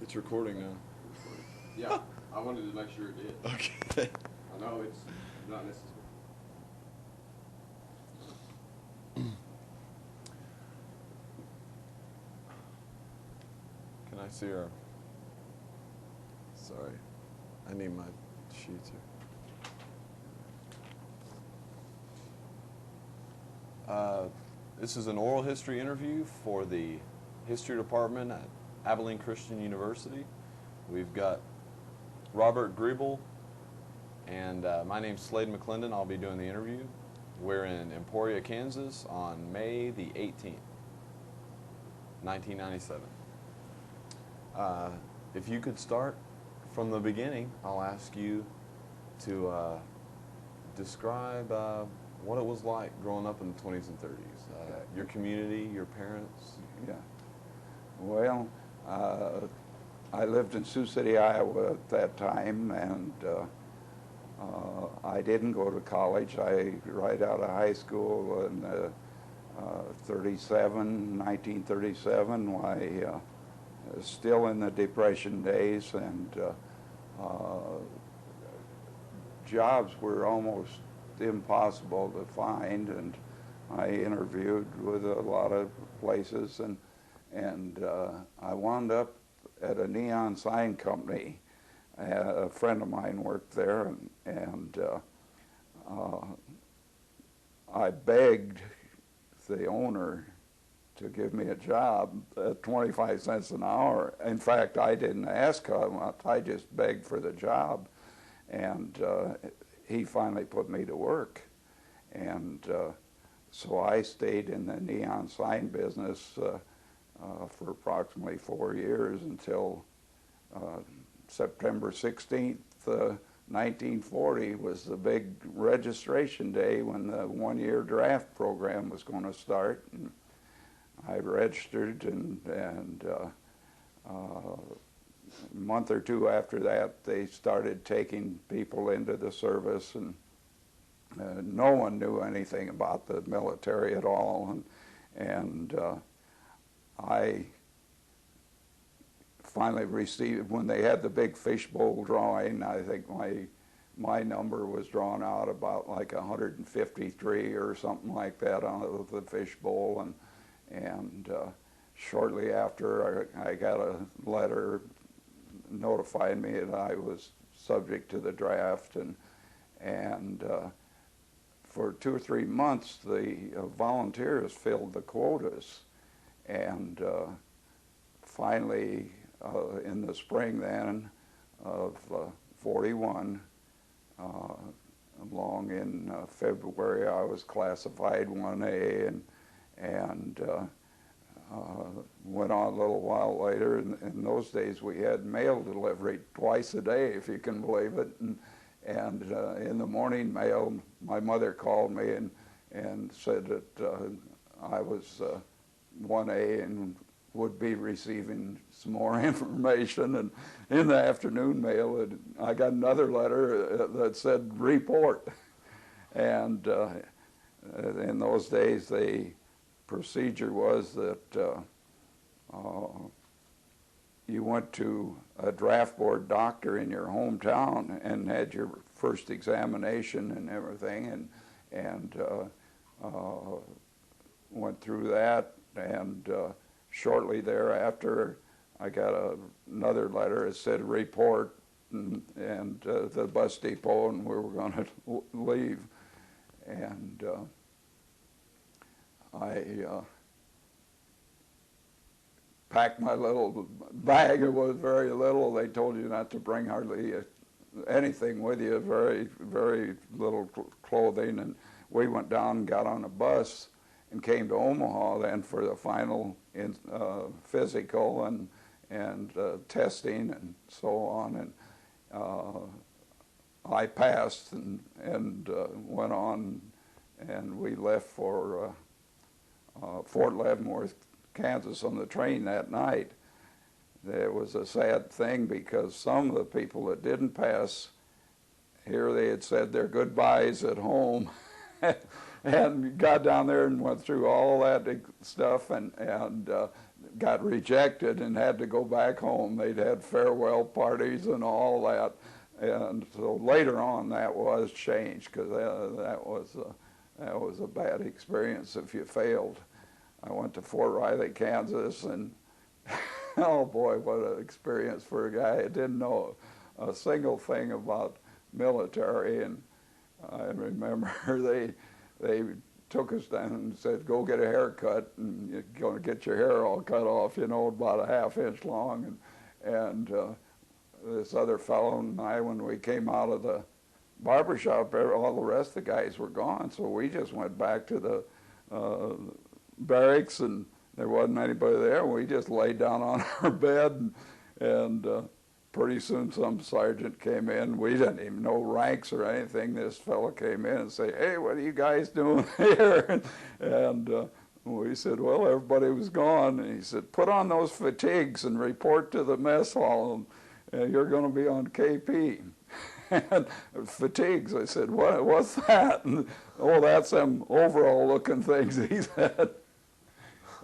It's recording now. Yeah, I wanted to make sure it did. Okay. I know it's not necessary. Can I see our... Sorry. I need my sheets here. This is an oral history interview for the history department at Abilene Christian University. We've got Robert Grebl, and my name's Slade McClendon. I'll be doing the interview. We're in Emporia, Kansas on May the 18th, 1997. If you could start from the beginning, I'll ask you to describe what it was like growing up in the 20s and 30s. Your community, your parents. Yeah. Well, I lived in Sioux City, Iowa at that time, and I didn't go to college. Right out of high school in 1937, I was still in the Depression days, and jobs were almost impossible to find, and I interviewed with a lot of places, and I wound up at a neon sign company. A friend of mine worked there, and I begged the owner to give me a job at 25 cents an hour. In fact, I didn't ask him, I just begged for the job, and he finally put me to work. And so I stayed in the neon sign business for approximately 4 years until September 16th, 1940 was the big registration day when the one-year draft program was going to start. And I registered, and a month or two after that, they started taking people into the service, and no one knew anything about the military at all. And I finally received, when they had the big fishbowl drawing, I think my number was drawn out about like 153 or something like that out of the fishbowl, and shortly after I got a letter notifying me that I was subject to the draft, and for 2 or 3 months the volunteers filled the quotas, and finally in the spring then of 41, along in February, I was classified 1A, and went on a little while later. In those days we had mail delivery twice a day, if you can believe it, and in the morning mail, my mother called me and said that I was 1A and would be receiving some more information. And in the afternoon mail, I got another letter that said report. And in those days, the procedure was that you went to a draft board doctor in your hometown and had your first examination and everything, and went through that, and shortly thereafter I got another letter that said report, and the bus depot, and we were going to leave. And I packed my little bag. It was very little. They told you not to bring hardly anything with you, very, very little clothing. And we went down and got on a bus and came to Omaha then for the final physical and testing and so on. And I passed and went on, and we left for Fort Leavenworth, Kansas on the train that night. It was a sad thing because some of the people that didn't pass, here they had said their goodbyes at home, and got down there and went through all that stuff and got rejected and had to go back home. They'd had farewell parties and all that. And so later on that was changed, because that was a bad experience if you failed. I went to Fort Riley, Kansas, and oh boy, what an experience for a guy who didn't know a single thing about military. And I remember they took us down and said, go get a haircut, and you're going to get your hair all cut off, about a half-inch long. And this other fellow and I, when we came out of the barber shop, all the rest of the guys were gone. So we just went back to the barracks, and there wasn't anybody there. We just laid down on our bed, and pretty soon some sergeant came in. We didn't even know ranks or anything. This fellow came in and said, hey, what are you guys doing here? And we said, well, everybody was gone. And he said, put on those fatigues and report to the mess hall, and you're going to be on KP. And fatigues, I said, what's that? And, oh, that's them overall-looking things, he said.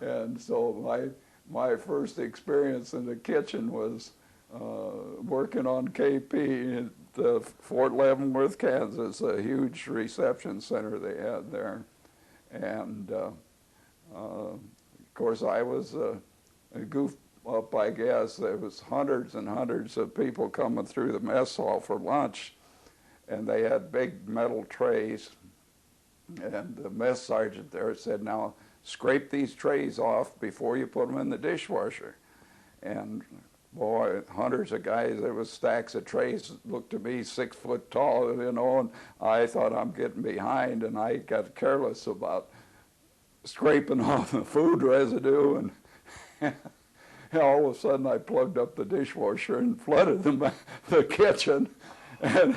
And so my first experience in the kitchen was working on KP at Fort Leavenworth, Kansas, a huge reception center they had there. And of course, I was a goof up, I guess. There was hundreds and hundreds of people coming through the mess hall for lunch, and they had big metal trays. And the mess sergeant there said, now scrape these trays off before you put them in the dishwasher. And boy, hundreds of guys, there was stacks of trays, looked to me 6 foot tall, and I thought I'm getting behind, and I got careless about scraping off the food residue, and all of a sudden I plugged up the dishwasher and flooded the kitchen. And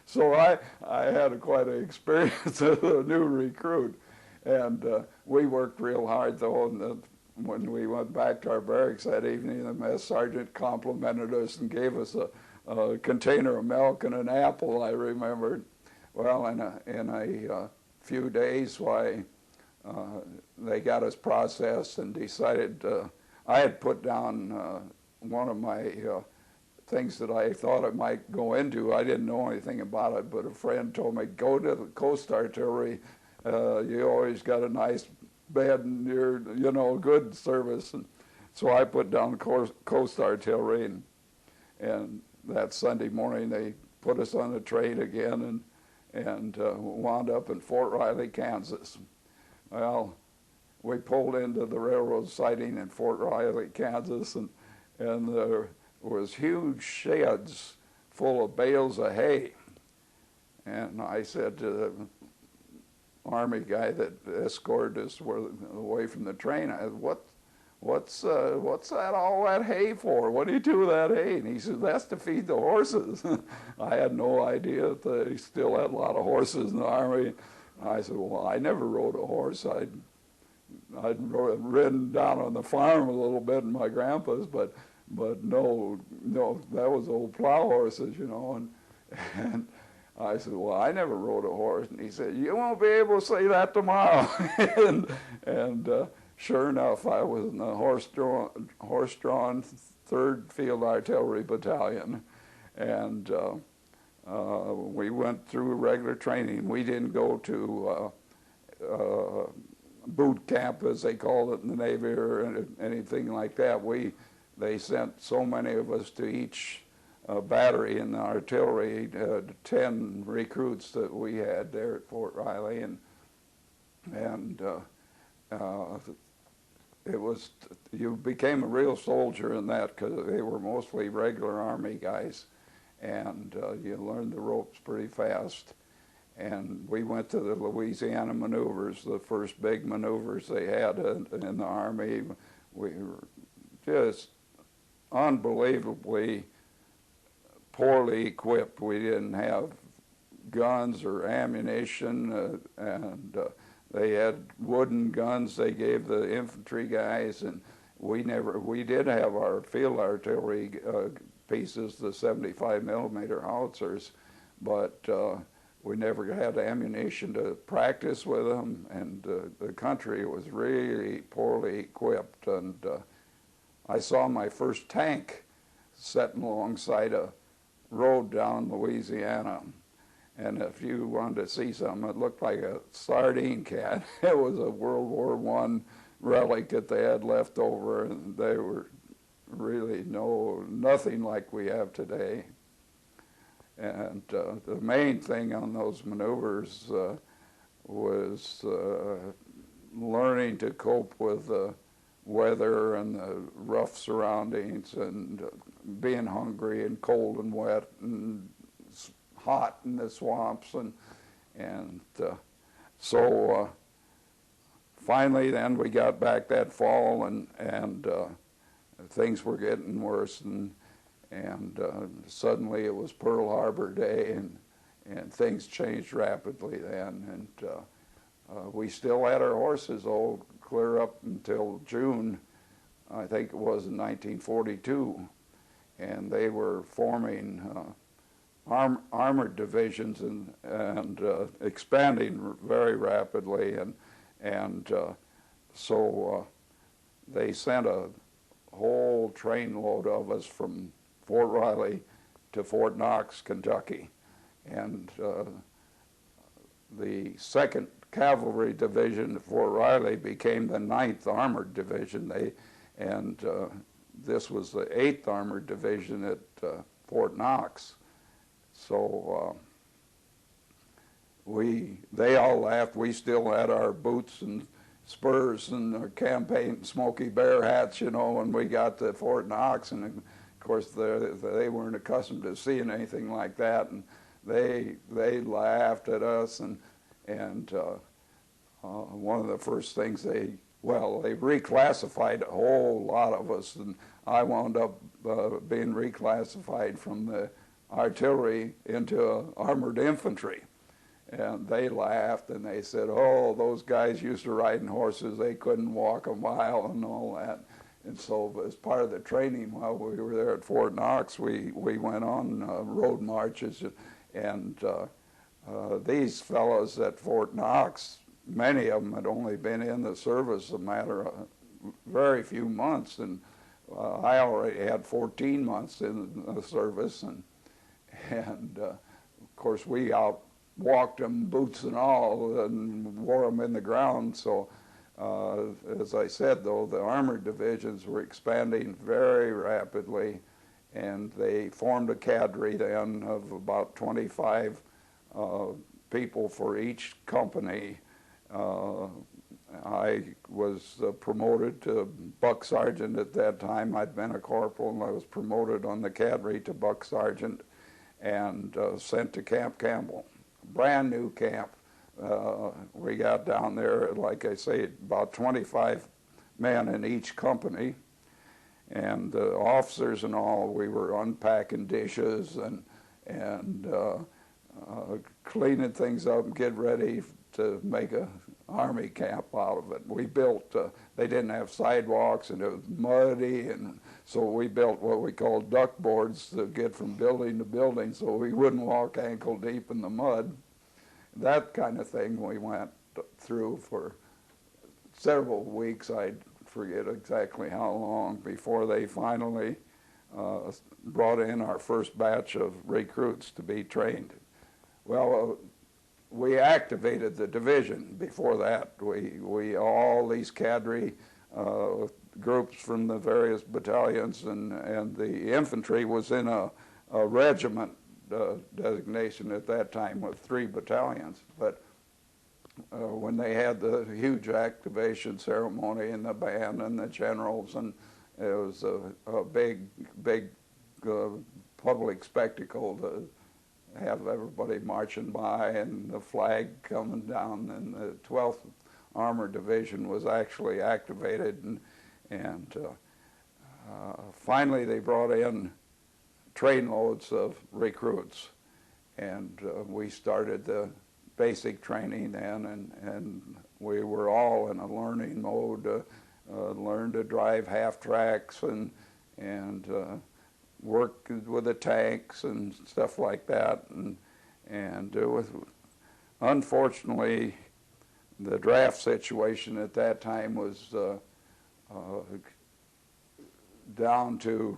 so I had quite an experience as a new recruit. And we worked real hard, though, and when we went back to our barracks that evening, the mess sergeant complimented us and gave us a container of milk and an apple, I remembered. Well, in a few days, they got us processed and decided, I had put down one of my things that I thought it might go into. I didn't know anything about it, but a friend told me, go to the Coast Artillery. You always got a nice bed and you're, good service. And so I put down Coast Artillery, and that Sunday morning they put us on a train again and wound up in Fort Riley, Kansas. Well, we pulled into the railroad siding in Fort Riley, Kansas, and there was huge sheds full of bales of hay. And I said to the Army guy that escorted us away from the train, I said, what's that, all that hay for? What do you do with that hay? And he said, that's to feed the horses. I had no idea that they still had a lot of horses in the Army. I said, well, I never rode a horse. I'd ridden down on the farm a little bit in my grandpa's, but no, that was old plow horses, and I said, well, I never rode a horse. And he said, you won't be able to say that tomorrow. and sure enough, I was in the horse-drawn 3rd Field Artillery Battalion. And we went through regular training. We didn't go to boot camp, as they called it in the Navy, or anything like that. They sent so many of us to each battery in the artillery, 10 recruits that we had there at Fort Riley, and it was, you became a real soldier in that, because they were mostly regular Army guys, and you learned the ropes pretty fast. And we went to the Louisiana maneuvers, the first big maneuvers they had in the Army. We were just unbelievably poorly equipped. We didn't have guns or ammunition, and they had wooden guns they gave the infantry guys, and we did have our field artillery pieces, the 75 millimeter howitzers, but we never had ammunition to practice with them, and the country was really poorly equipped. And I saw my first tank sitting alongside a road down Louisiana. And if you wanted to see something, it looked like a sardine can. It was a World War I relic that they had left over, and they were really nothing like we have today. And the main thing on those maneuvers was learning to cope with the weather and the rough surroundings, and being hungry and cold and wet and hot in the swamps, and so finally then we got back that fall, and things were getting worse, and suddenly it was Pearl Harbor Day, and things changed rapidly then, and we still had our horses all clear up until June, I think it was, in 1942, and they were forming armored divisions and expanding very rapidly, and so they sent a whole trainload of us from Fort Riley to Fort Knox, Kentucky, and the 2nd Cavalry Division at Fort Riley became the 9th Armored Division. This was the 8th Armored Division at Fort Knox. So they all laughed. We still had our boots and spurs and our campaign Smoky Bear hats, you know, when we got to Fort Knox. And of course, they weren't accustomed to seeing anything like that, and they laughed at us. And one of the first things they reclassified a whole lot of us, and I wound up being reclassified from the artillery into armored infantry. And they laughed, and they said, oh, those guys used to riding horses, they couldn't walk a mile and all that. And so as part of the training while we were there at Fort Knox, we went on road marches, and these fellows at Fort Knox, many of them had only been in the service a matter of very few months, and I already had 14 months in the service, and of course we walked them, boots and all, and wore them in the ground. So as I said, though, the armored divisions were expanding very rapidly, and they formed a cadre then of about 25 people for each company. I was promoted to buck sergeant at that time. I'd been a corporal, and I was promoted on the cadre to buck sergeant, and sent to Camp Campbell, brand new camp. We got down there, like I say, about 25 men in each company, and the officers and all, we were unpacking dishes and cleaning things up and get ready to make a army camp out of it. We built, they didn't have sidewalks, and it was muddy, and so we built what we called duck boards to get from building to building so we wouldn't walk ankle deep in the mud. That kind of thing we went through for several weeks. I forget exactly how long, before they finally brought in our first batch of recruits to be trained. Well, we activated the division before that. We all these cadre groups from the various battalions, and the infantry was in a regiment designation at that time with 3 battalions. But when they had the huge activation ceremony and the band and the generals, and it was a big public spectacle to have everybody marching by and the flag coming down, and the 12th Armored Division was actually activated, and finally they brought in trainloads of recruits, and we started the basic training then, and we were all in a learning mode, learned to drive half tracks and work with the tanks and stuff like that, and it was unfortunately, the draft situation at that time was down to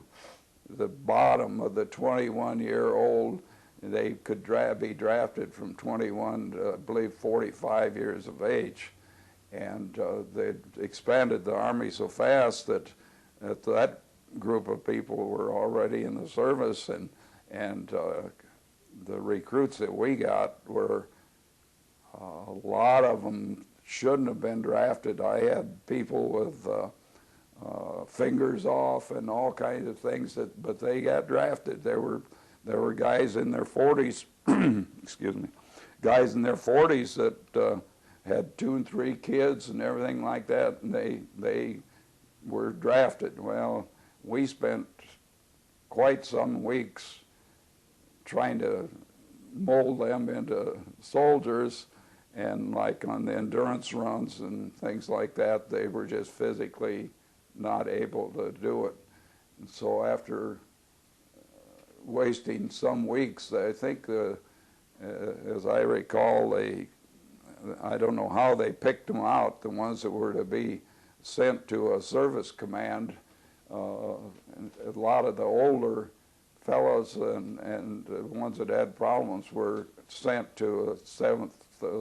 the bottom of the 21-year-old. They could be drafted from 21 to, I believe, 45 years of age. And they expanded the Army so fast that that group of people were already in the service, and the recruits that we got were, a lot of them shouldn't have been drafted. I had people with fingers off and all kinds of things, but they got drafted. There were guys in their 40s, excuse me, guys in their 40s that had 2 and 3 kids and everything like that, and they were drafted. Well, we spent quite some weeks trying to mold them into soldiers, and like on the endurance runs and things like that, they were just physically not able to do it. And so after wasting some weeks, I think, as I recall, I don't know how they picked them out, the ones that were to be sent to a service command. A lot of the older fellows and the ones that had problems were sent to a 7th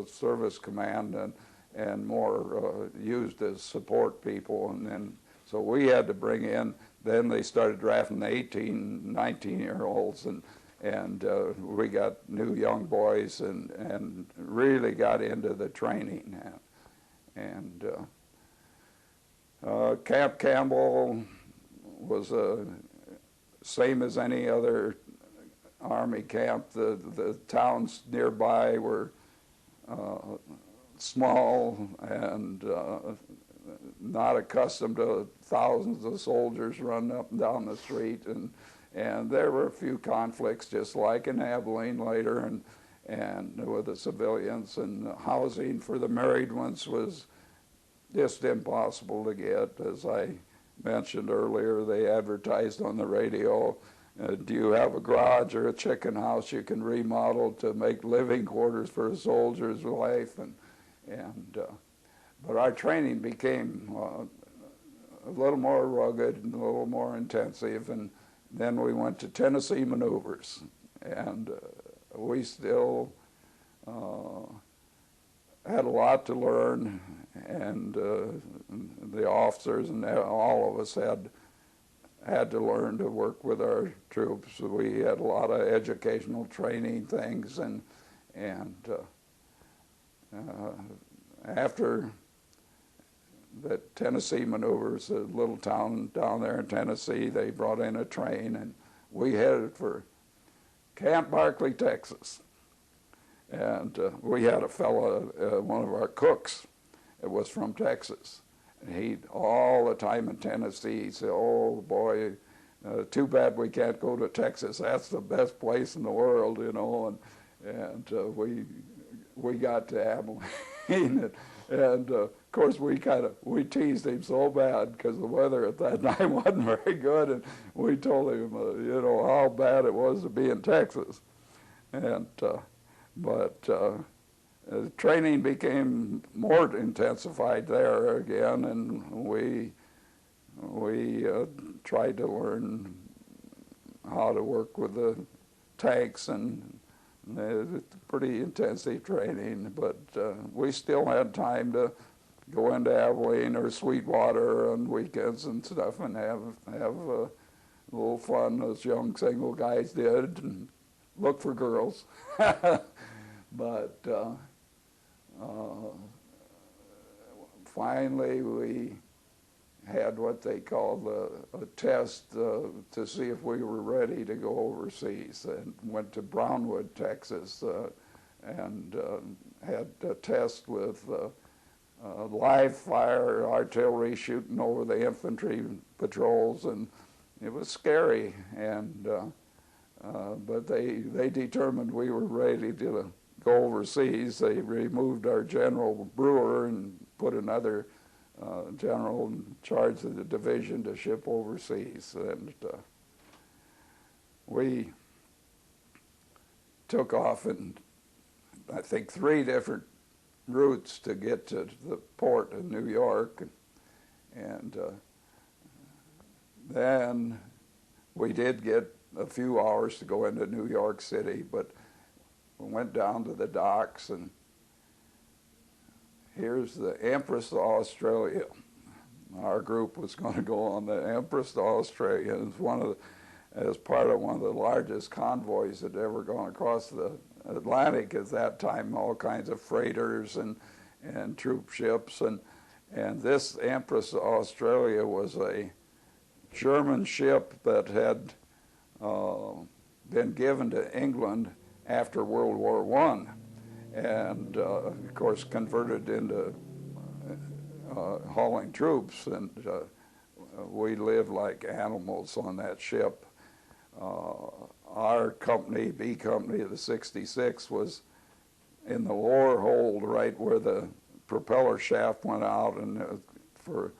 Service Command and more used as support people. And then, so we had to bring in, then they started drafting the 18, 19-year-olds, and we got new young boys and really got into the training. And Camp Campbell was same as any other Army camp. The towns nearby were small and not accustomed to thousands of soldiers running up and down the street, and there were a few conflicts, just like in Abilene later, and with the civilians, and housing for the married ones was just impossible to get. As I mentioned earlier, they advertised on the radio, do you have a garage or a chicken house you can remodel to make living quarters for a soldier's wife? But our training became a little more rugged and a little more intensive, and then we went to Tennessee maneuvers, and we still had a lot to learn, and the officers and all of us had to learn to work with our troops. We had a lot of educational training things, and after the Tennessee maneuvers, a little town down there in Tennessee, they brought in a train, and we headed for Camp Barkley, Texas. And we had a fellow, one of our cooks, that was from Texas. And he, all the time in Tennessee, he'd say, oh boy, too bad we can't go to Texas. That's the best place in the world, you know. And we got to Abilene, and of course we teased him so bad because the weather at that time wasn't very good, and we told him, you know, how bad it was to be in Texas. And but training became more intensified there again, and we tried to learn how to work with the tanks, and it's pretty intensive training, but we still had time to go into Abilene or Sweetwater on weekends and stuff and have a little fun as young single guys did and look for girls. But finally we had what they called a test to see if we were ready to go overseas, and went to Brownwood, Texas, and had a test with live fire artillery shooting over the infantry patrols, and it was scary, and but they determined we were ready to go overseas. They removed our General Brewer and put another general in charge of the division to ship overseas, and we took off in I think, 3 different routes to get to the port in New York. And then we did get a few hours to go into New York City, but we went down to the docks, and here's the Empress of Australia. Our group was going to go on the Empress of Australia. It was as part of one of the largest convoys that had ever gone across the Atlantic at that time, all kinds of freighters and troop ships. And this Empress of Australia was a German ship that had been given to England after World War I, and of course converted into hauling troops, and we lived like animals on that ship. Our company, B Company of the 66, was in the lower hold right where the propeller shaft went out, and for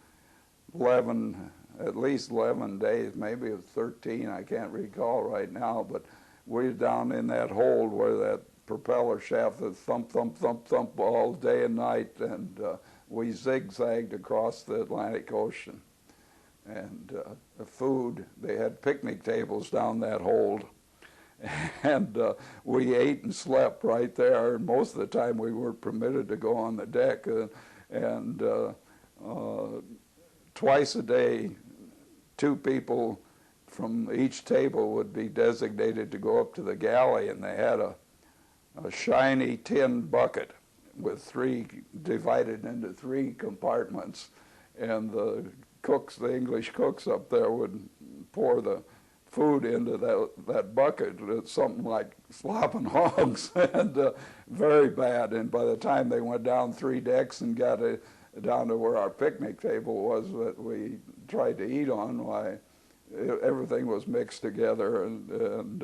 at least 11 days, maybe it was 13, I can't recall right now, but we were down in that hold where that propeller shaft would thump, thump, thump, thump all day and night, and we zigzagged across the Atlantic Ocean. And the food, they had picnic tables down that hold, and we ate and slept right there. Most of the time we weren't permitted to go on the deck, and twice a day 2 people from each table would be designated to go up to the galley, and they had a shiny tin bucket with 3 divided into 3 compartments, and the English cooks up there would pour the food into that bucket. It's something like slopping hogs, and very bad. And by the time they went down 3 decks and got down to where our picnic table was that we tried to eat on, why everything was mixed together, and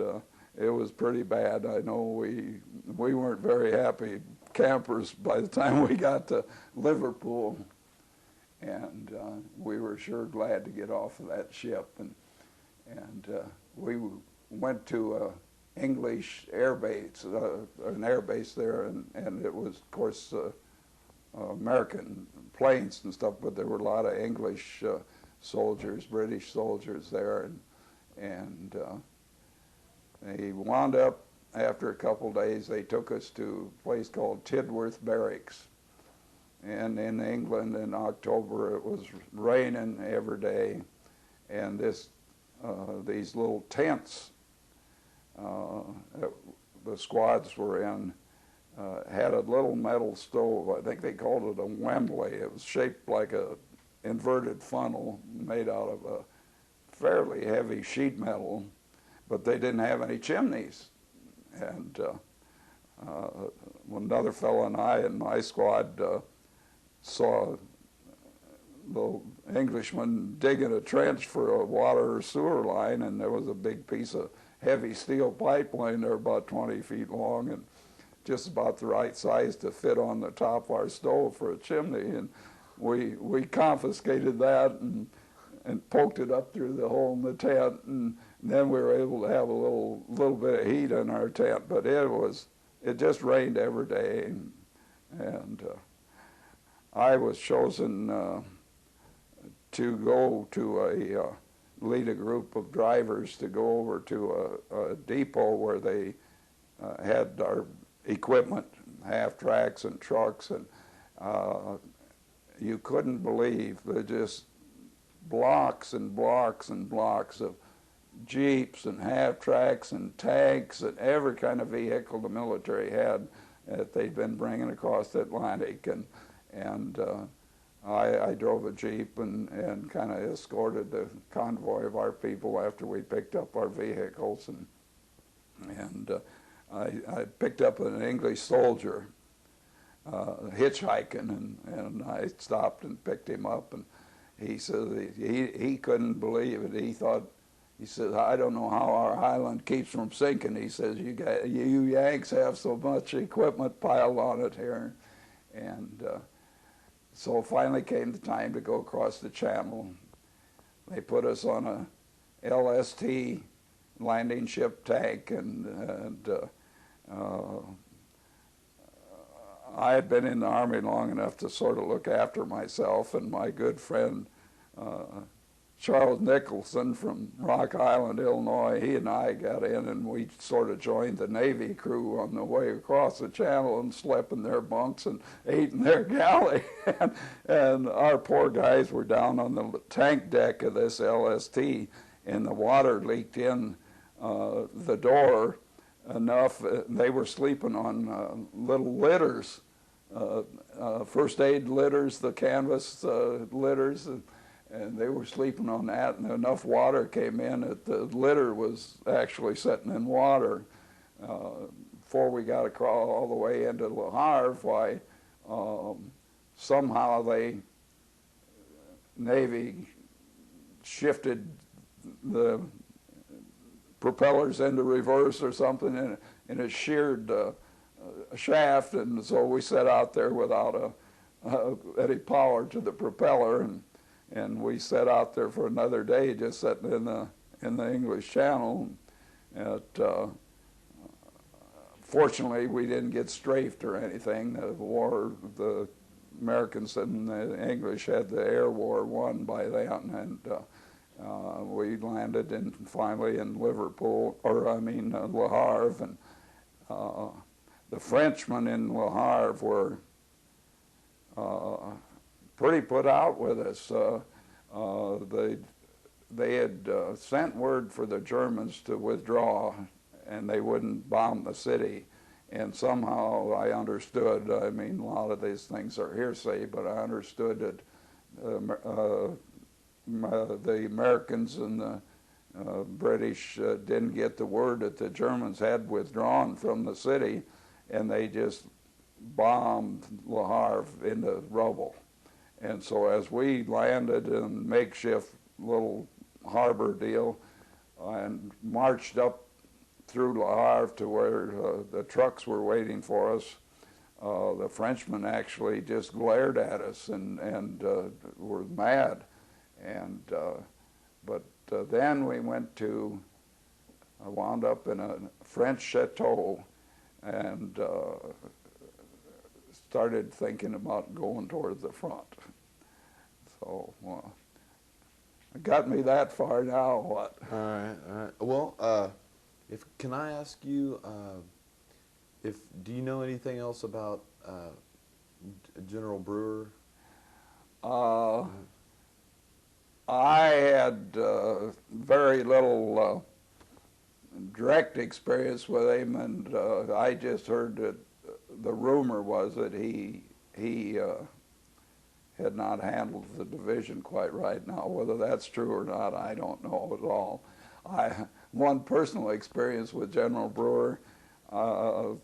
it was pretty bad. I know we weren't very happy campers by the time we got to Liverpool, and we were sure glad to get off of that ship. And we went to English air base, an air base there, and it was, of course, American planes and stuff, but there were a lot of English soldiers, British soldiers there, and they wound up, after a couple days, they took us to a place called Tidworth Barracks. And in England in October, it was raining every day, and these little tents that the squads were in had a little metal stove. I think they called it a Wembley. It was shaped like a inverted funnel made out of a fairly heavy sheet metal, but they didn't have any chimneys. And another fellow and I in my squad saw the Englishman digging a trench for a water or sewer line, and there was a big piece of heavy steel pipeline there about 20 feet long and just about the right size to fit on the top of our stove for a chimney. And we confiscated that and poked it up through the hole in the tent, and then we were able to have a little bit of heat in our tent. But it just rained every day, and I was chosen to go to lead a group of drivers to go over to a depot where they had our equipment, half-tracks and trucks, and you couldn't believe just blocks and blocks and blocks of jeeps and half-tracks and tanks and every kind of vehicle the military had that they'd been bringing across the Atlantic. And I drove a jeep and kind of escorted the convoy of our people after we picked up our vehicles, and I picked up an English soldier hitchhiking, and I stopped and picked him up, and he said he couldn't believe it. He says, I don't know how our island keeps from sinking. He says, you Yanks have so much equipment piled on it here. And so finally came the time to go across the channel. They put us on a LST landing ship tank, and I had been in the Army long enough to sort of look after myself, and my good friend Charles Nicholson from Rock Island, Illinois, he and I got in and we sort of joined the Navy crew on the way across the channel and slept in their bunks and ate in their galley. And our poor guys were down on the tank deck of this LST, and the water leaked in the door enough. They were sleeping on little litters, first aid litters, the canvas litters, and they were sleeping on that, and enough water came in that the litter was actually sitting in water. Before we got across all the way into Le Havre, why somehow Navy shifted the propellers into reverse or something, and it sheared a shaft, and so we set out there without any power to the propeller, and we set out there for another day, just sitting in the English Channel. Fortunately, we didn't get strafed or anything. The Americans and the English had the air war won by then, and we landed finally in Liverpool, Le Havre, and the Frenchmen in Le Havre were pretty put out with us. They had sent word for the Germans to withdraw, and they wouldn't bomb the city. And somehow I understood, I mean, a lot of these things are hearsay, but I understood that the Americans and the British didn't get the word that the Germans had withdrawn from the city, and they just bombed Le Havre into rubble. And so as we landed in a makeshift little harbor deal and marched up through Le Havre to where the trucks were waiting for us, the Frenchmen actually just glared at us and were mad. But then we I wound up in a French chateau and started thinking about going towards the front. So it got me that far. Now what? All right. Well, can I ask you, do you know anything else about General Brewer? I had very little direct experience with him, and I just heard that the rumor was that he had not handled the division quite right. Now, whether that's true or not, I don't know at all. One personal experience with General Brewer, I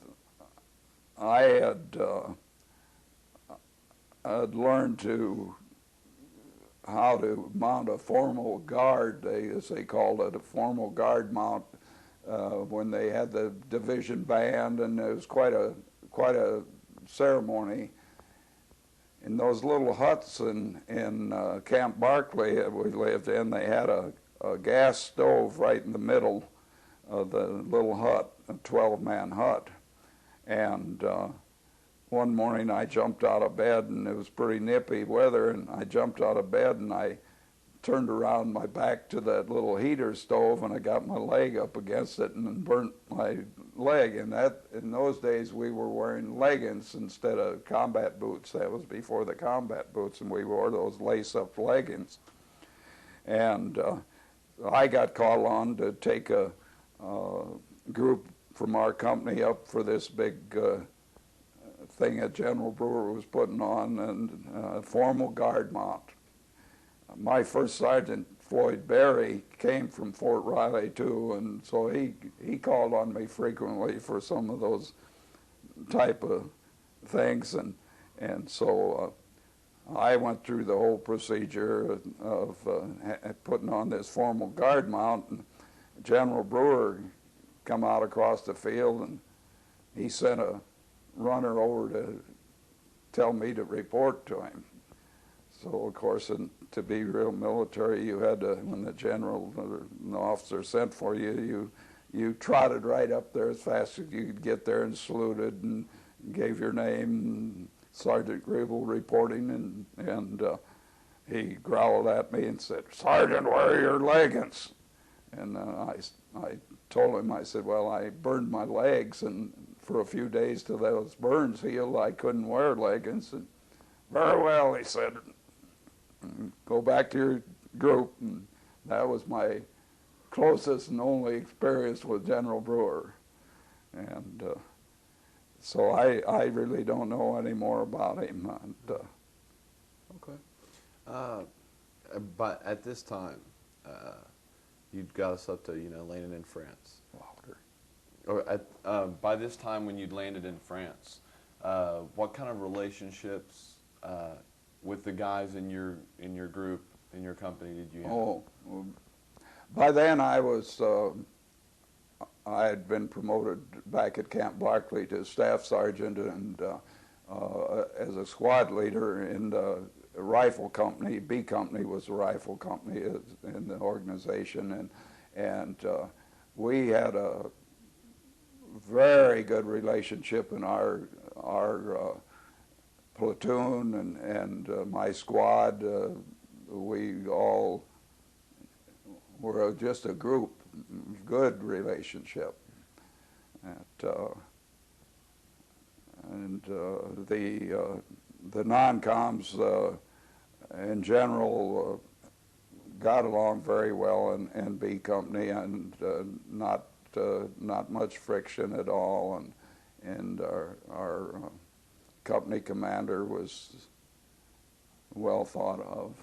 had learned how to mount a formal guard, as they called it, a formal guard mount, when they had the division band, and it was quite a ceremony. In those little huts in Camp Barclay that we lived in, they had a gas stove right in the middle of the little hut, a 12-man hut. And one morning I jumped out of bed, and it was pretty nippy weather, and I jumped out of bed and I turned around my back to that little heater stove, and I got my leg up against it and burnt my leg. And in those days we were wearing leggings instead of combat boots. That was before the combat boots, and we wore those lace-up leggings. And I got called on to take a group from our company up for this big thing that General Brewer was putting on, and formal guard mount. My first sergeant, Floyd Berry, came from Fort Riley too, and so he called on me frequently for some of those type of things, and so I went through the whole procedure of putting on this formal guard mount, and General Brewer come out across the field, and he sent a runner over to tell me to report to him. So, of course, to be real military, you had to, when the general or the officer sent for you, you trotted right up there as fast as you could get there and saluted, and gave your name, Sergeant Grebl reporting, and he growled at me and said, "Sergeant, where are your leggings?" And I told him, I said, well, I burned my legs, and for a few days till those burns healed, I couldn't wear leggings. And very well, he said, go back to your group. And that was my closest and only experience with General Brewer. And so I really don't know any more about him. And, Okay. But at this time, you'd got us up to, landing in France. Walter. Or by this time when you'd landed in France, what kind of relationships with the guys in your group, in your company, did you have? Oh, by then I had been promoted back at Camp Barclay to staff sergeant and as a squad leader in the rifle company. B company was the rifle company in the organization, and we had a very good relationship in our platoon and my squad. We all were just a group, good relationship. And the non-coms in general got along very well in B company, and not much friction at all, and our company commander was well thought of.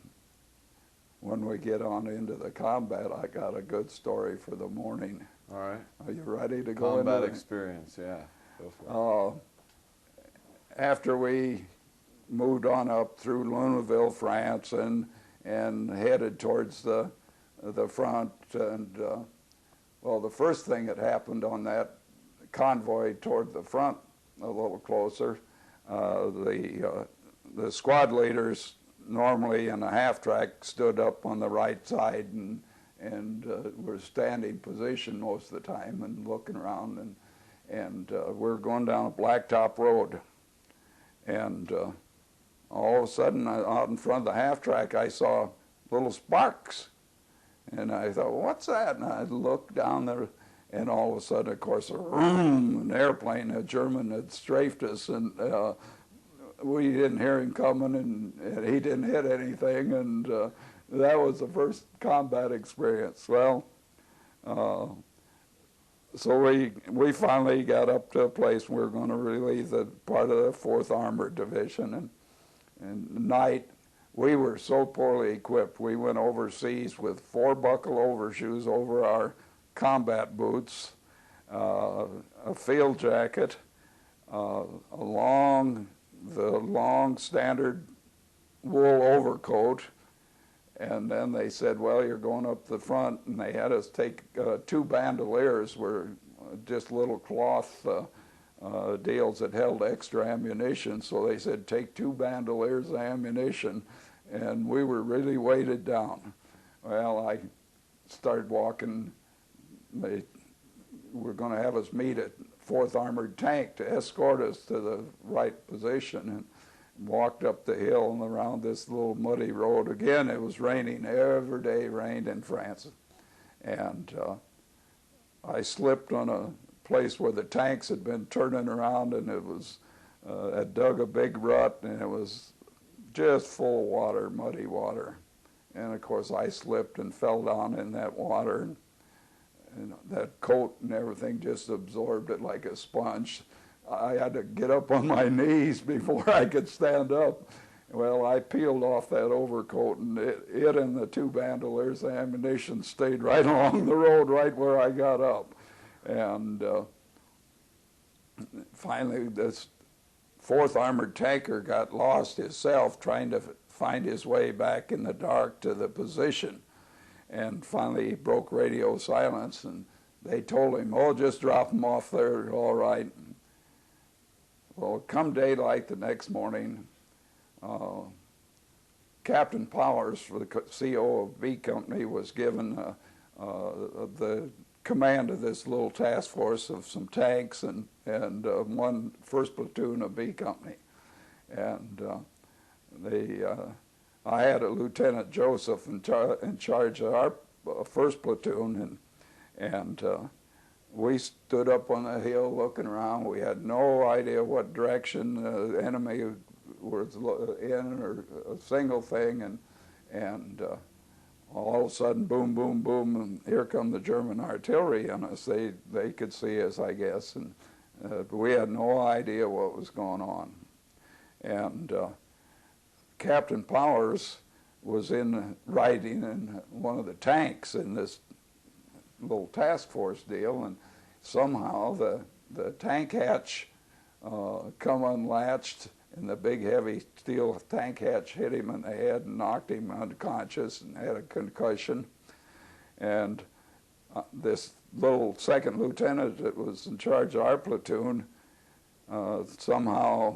When we get on into the combat, I got a good story for the morning. All right. Are you ready to go into Combat it? experience, yeah. Go for it. After we moved on up through Luneville, France, and headed towards the front, and well, the first thing that happened on that convoy toward the front, a little closer, the squad leaders normally in a half-track stood up on the right side and were standing position most of the time and looking around, and we're going down a blacktop road, and all of a sudden out in front of the half-track I saw little sparks, and I thought, what's that? And I looked down there, and all of a sudden, of course, an airplane, a German, had strafed us, and we didn't hear him coming, and he didn't hit anything, and that was the first combat experience. Well, so we finally got up to a place where we were going to relieve the part of the 4th Armored Division, and night, we were so poorly equipped. We went overseas with 4 buckle overshoes over our combat boots, a field jacket, the long standard wool overcoat, and then they said, well, you're going up the front, and they had us take 2 bandoliers, were just little cloth deals that held extra ammunition, so they said take 2 bandoliers of ammunition, and we were really weighted down. Well, I started walking. They were going to have us meet at 4th Armored Tank to escort us to the right position, and walked up the hill and around this little muddy road. Again, it was raining. Every day rained in France. And I slipped on a place where the tanks had been turning around, and it was, I dug a big rut, and it was just full of water, muddy water. And of course I slipped and fell down in that water, and that coat and everything just absorbed it like a sponge. I had to get up on my knees before I could stand up. Well, I peeled off that overcoat, and it and the 2 bandoliers of ammunition stayed right along the road right where I got up. And finally, this 4th Armored Tanker got lost himself trying to find his way back in the dark to the position. And finally, he broke radio silence, and they told him, oh, just drop him off there, all right. Well, come daylight the next morning, Captain Powers, for the CO of B Company, was given the command of this little task force of some tanks and one first platoon of B Company. And I had a Lieutenant Joseph in charge of our first platoon, and we stood up on the hill looking around. We had no idea what direction the enemy was in or a single thing, and all of a sudden, boom, boom, boom, and here come the German artillery on us. They could see us, I guess, and we had no idea what was going on. And Captain Powers was riding in one of the tanks in this little task force deal, and somehow the tank hatch come unlatched, and the big heavy steel tank hatch hit him in the head and knocked him unconscious and had a concussion. And this little second lieutenant that was in charge of our platoon somehow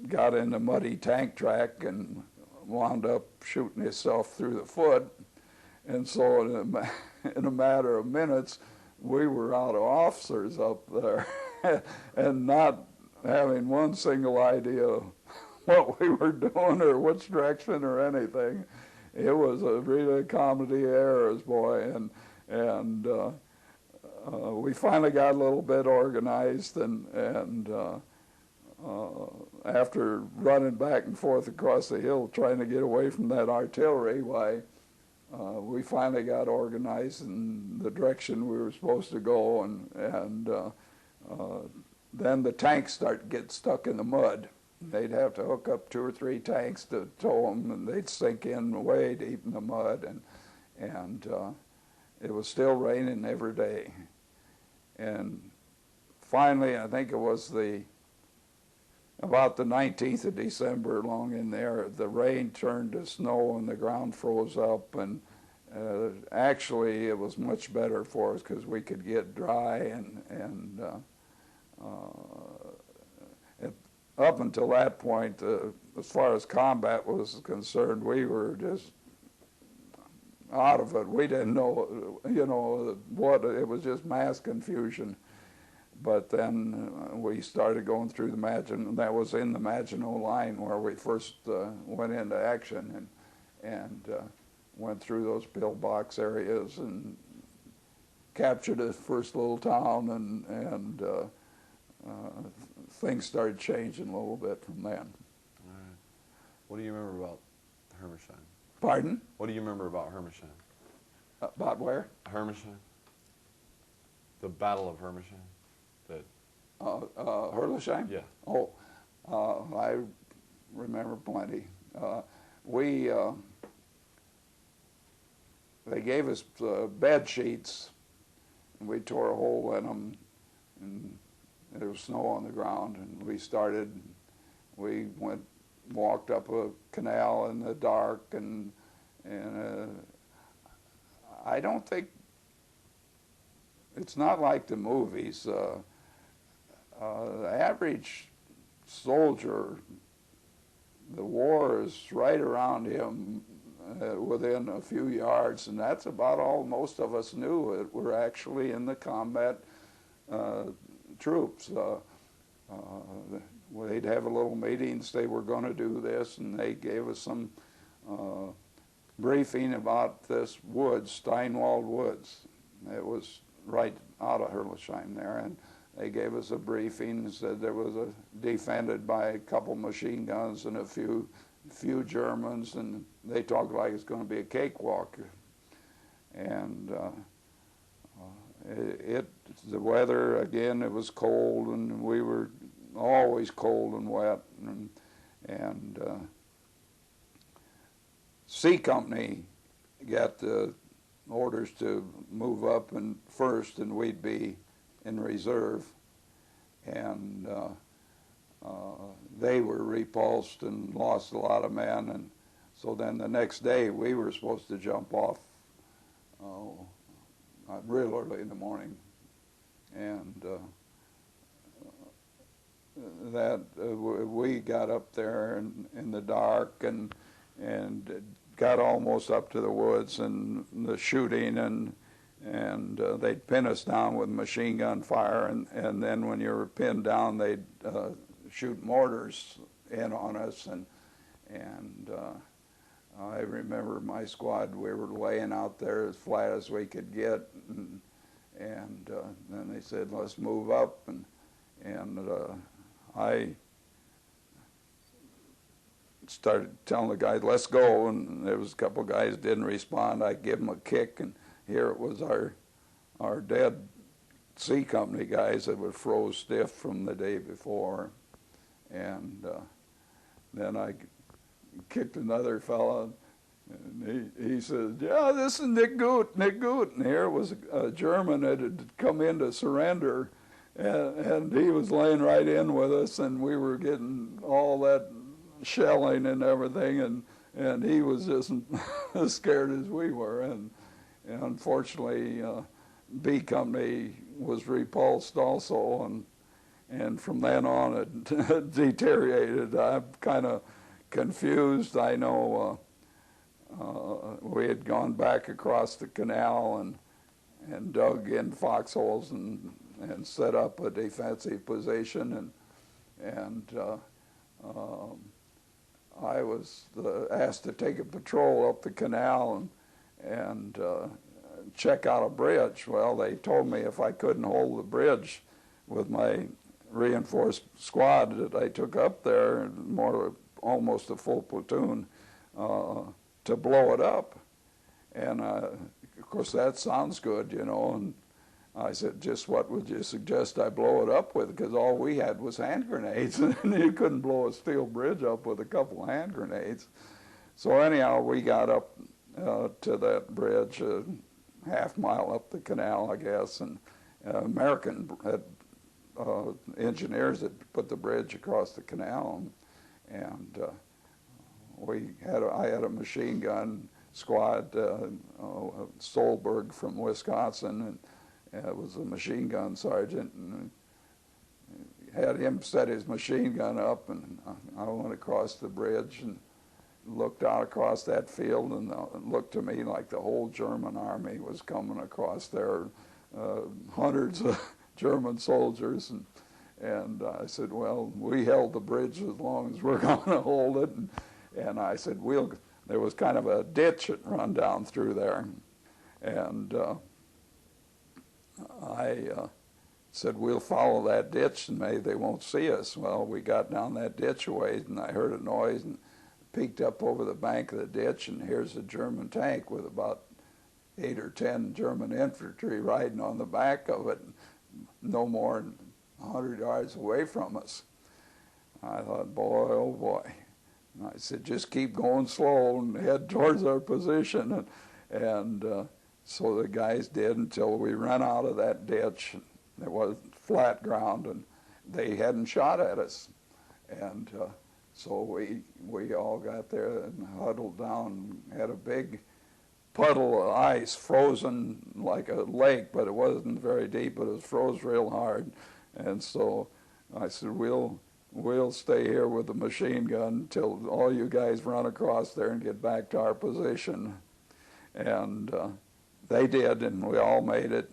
got in the muddy tank track and wound up shooting himself through the foot. And so in a matter of minutes, we were out of officers up there and not having one single idea what we were doing or which direction or anything. It was a really comedy of errors, boy, and we finally got a little bit organized, and after running back and forth across the hill trying to get away from that artillery, we finally got organized in the direction we were supposed to go, and then the tanks start to get stuck in the mud. They'd have to hook up 2 or 3 tanks to tow them, and they'd sink in way deep in the mud, and it was still raining every day. And finally, I think it was about the 19th of December, along in there, the rain turned to snow and the ground froze up, and actually it was much better for us because we could get dry, and up until that point, as far as combat was concerned, we were just out of it. We didn't know, what, it was just mass confusion. But then we started going through that was in the Maginot Line where we first went into action, and went through those pillbox areas and captured the first little town, and things started changing a little bit from then. All right. What do you remember about Hermisheim? Pardon? What do you remember about Hermisheim? About where? Hermisheim? The Battle of Hermisheim? Herlisheim? Yeah. Oh, I remember plenty. They gave us bed sheets, and we tore a hole in them, and there was snow on the ground, and we walked up a canal in the dark, and I don't think, it's not like the movies. The average soldier, the war is right around him within a few yards, and that's about all most of us knew. It were actually in the combat troops. They'd have a little meetings, they were going to do this, and they gave us some briefing about this woods, Steinwald Woods. It was right out of Herlisheim there, and they gave us a briefing and said there was defended by a couple machine guns and a few Germans, and they talked like it's going to be a cakewalk. And the weather, again, it was cold, and we were always cold and wet, and C Company got the orders to move up and first, and we'd be in reserve, and they were repulsed and lost a lot of men, and so then the next day we were supposed to jump off real early in the morning, and we got up there in the dark and got almost up to the woods, and the shooting, and and they'd pin us down with machine gun fire, and then when you were pinned down, they'd shoot mortars in on us, and I remember my squad, we were laying out there as flat as we could get, and then they said, let's move up, and I started telling the guys, let's go, and there was a couple of guys didn't respond. I give them a kick, and here it was our dead C Company guys that were froze stiff from the day before, and then I kicked another fella, and he says, yeah, this is Nick Goot, and here was a German that had come in to surrender, and he was laying right in with us, and we were getting all that shelling and everything, and he was just as scared as we were, and unfortunately B Company was repulsed also, and from then on it deteriorated. I'm kind of confused. I know we had gone back across the canal and dug in foxholes and set up a defensive position, and I was asked to take a patrol up the canal and check out a bridge. Well, they told me if I couldn't hold the bridge with my reinforced squad that I took up there, almost a full platoon, to blow it up. And of course that sounds good, you know, and I said, just what would you suggest I blow it up with? Because all we had was hand grenades, and you couldn't blow a steel bridge up with a couple of hand grenades. So anyhow, we got up to that bridge, a half-mile up the canal, I guess, and American engineers had put the bridge across the canal, and I had a machine gun squad, Solberg from Wisconsin, and it was a machine gun sergeant, and had him set his machine gun up, and I went across the bridge and looked out across that field, and it looked to me like the whole German army was coming across there, hundreds of German soldiers, and I said, well, we held the bridge as long as we're going to hold it, and I said, there was kind of a ditch that run down through there, and I said, we'll follow that ditch and maybe they won't see us. Well, we got down that ditch a ways, and I heard a noise and peeked up over the bank of the ditch, and here's a German tank with about 8 or 10 German infantry riding on the back of it, no more than 100 yards away from us. I thought, boy, oh boy. And I said, just keep going slow and head towards our position. And so the guys did until we ran out of that ditch. There was flat ground, and they hadn't shot at us. And so we all got there and huddled down, had a big puddle of ice frozen like a lake, but it wasn't very deep, but it was froze real hard. And so I said, we'll stay here with the machine gun until all you guys run across there and get back to our position. And they did, and we all made it,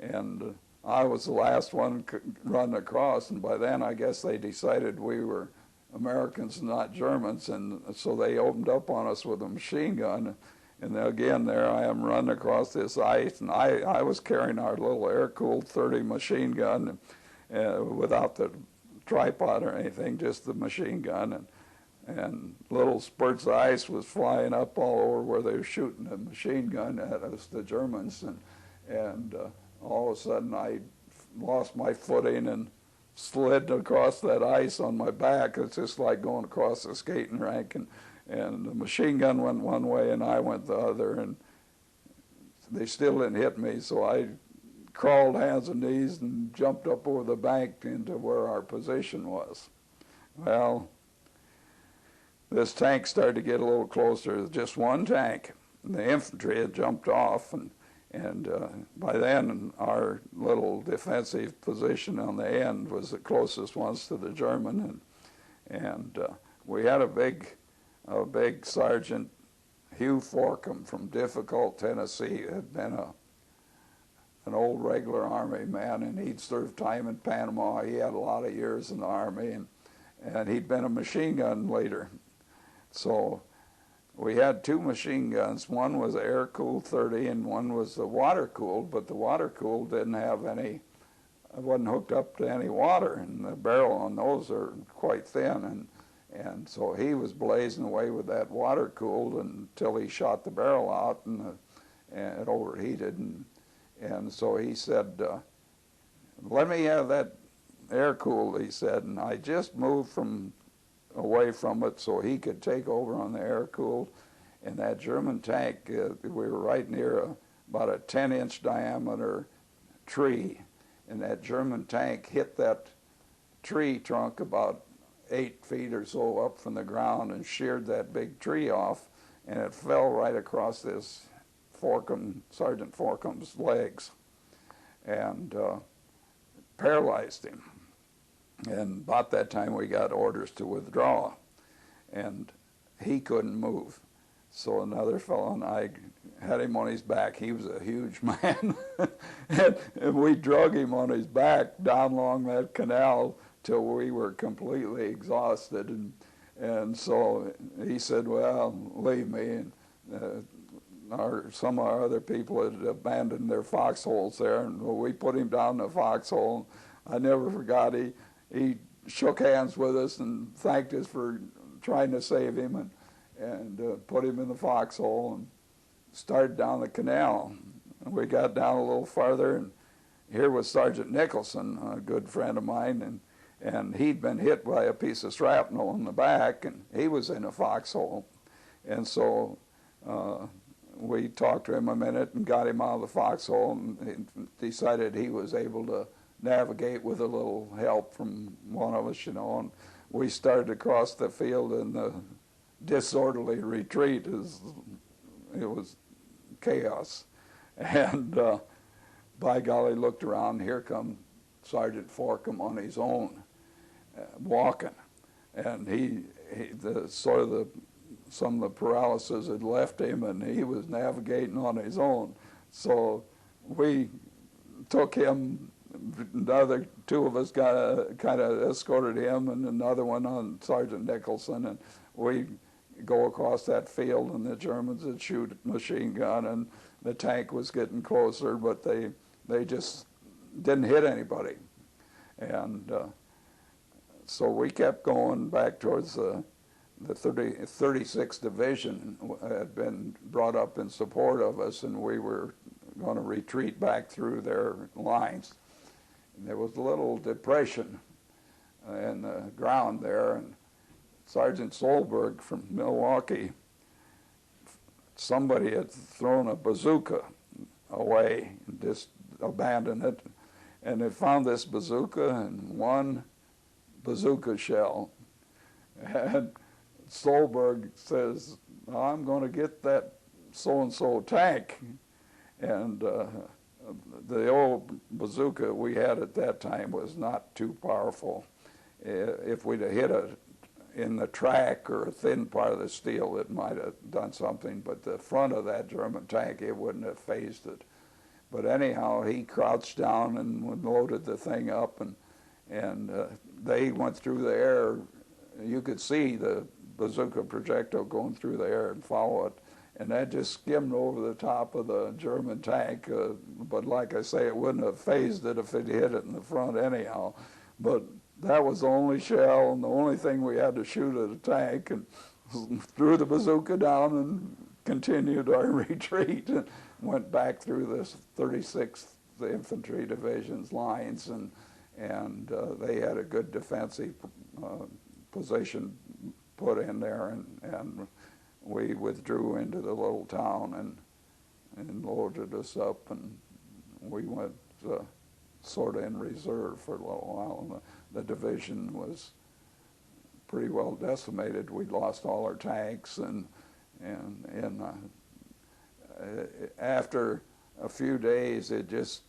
and I was the last one run across, and by then I guess they decided we were Americans, not Germans, and so they opened up on us with a machine gun. And then again, there I am running across this ice, and I was carrying our little air-cooled 30 machine gun without the tripod or anything, just the machine gun, and little spurts of ice was flying up all over where they were shooting the machine gun at us, the Germans, and all of a sudden I lost my footing and slid across that ice on my back. It's just like going across a skating rink, and the machine gun went one way and I went the other, and they still didn't hit me, so I crawled hands and knees and jumped up over the bank into where our position was. Well, this tank started to get a little closer. It was just one tank. The infantry had jumped off, and by then our little defensive position on the end was the closest ones to the German, and we had a big Sergeant Hugh Forkham from Difficult, Tennessee, had been an old regular Army man, and he'd served time in Panama. He had a lot of years in the Army, and he'd been a machine gun leader. So we had two machine guns. One was air-cooled 30, and one was the water-cooled, but the water-cooled didn't have any, it wasn't hooked up to any water, and the barrel on those are quite thin, and so he was blazing away with that water-cooled until he shot the barrel out, and it overheated, and so he said, let me have that air-cooled, he said, and I just moved away from it so he could take over on the air-cooled, and that German tank, we were right near about a 10-inch diameter tree, and that German tank hit that tree trunk about 8 feet or so up from the ground and sheared that big tree off, and it fell right across this Sergeant Forcum's legs and paralyzed him. And about that time we got orders to withdraw, and he couldn't move. So another fellow and I had him on his back. He was a huge man. and we drug him on his back down along that canal till we were completely exhausted. And so he said, well, leave me. And some of our other people had abandoned their foxholes there, and we put him down in the foxhole. I never forgot, he shook hands with us and thanked us for trying to save him, and put him in the foxhole and started down the canal. And we got down a little farther, and here was Sergeant Nicholson, a good friend of mine, and he'd been hit by a piece of shrapnel in the back, and he was in a foxhole. And so we talked to him a minute and got him out of the foxhole, and he decided he was able to navigate with a little help from one of us, and we started across the field in the disorderly retreat. It was chaos. And by golly, looked around, here come Sergeant Forcum on his own, walking. And some of the paralysis had left him, and he was navigating on his own. So we took him, the other two of us kind of escorted him, and another one on Sergeant Nicholson, and we go across that field, and the Germans would shoot a machine gun, and the tank was getting closer, but they just didn't hit anybody. And so we kept going back towards the 36th Division had been brought up in support of us, and we were going to retreat back through their lines. And there was a little depression in the ground there, and Sergeant Solberg from Milwaukee, somebody had thrown a bazooka away and just abandoned it, and they found this bazooka and one bazooka shell. And Solberg says, I'm going to get that so-and-so tank. And the old bazooka we had at that time was not too powerful. If we'd have hit it in the track or a thin part of the steel, it might have done something, but the front of that German tank, it wouldn't have phased it. But anyhow, he crouched down and loaded the thing up, and they went through the air. You could see the bazooka projectile going through the air and follow it, and that just skimmed over the top of the German tank, but like I say, it wouldn't have phased it if it hit it in the front anyhow. But that was the only shell and the only thing we had to shoot at a tank, and threw the bazooka down and continued our retreat, and went back through this 36th Infantry Division's lines, and they had a good defensive position put in there, and we withdrew into the little town and loaded us up, and we went sort of in reserve for a little while. And the division was pretty well decimated. We'd lost all our tanks, and after a few days, it just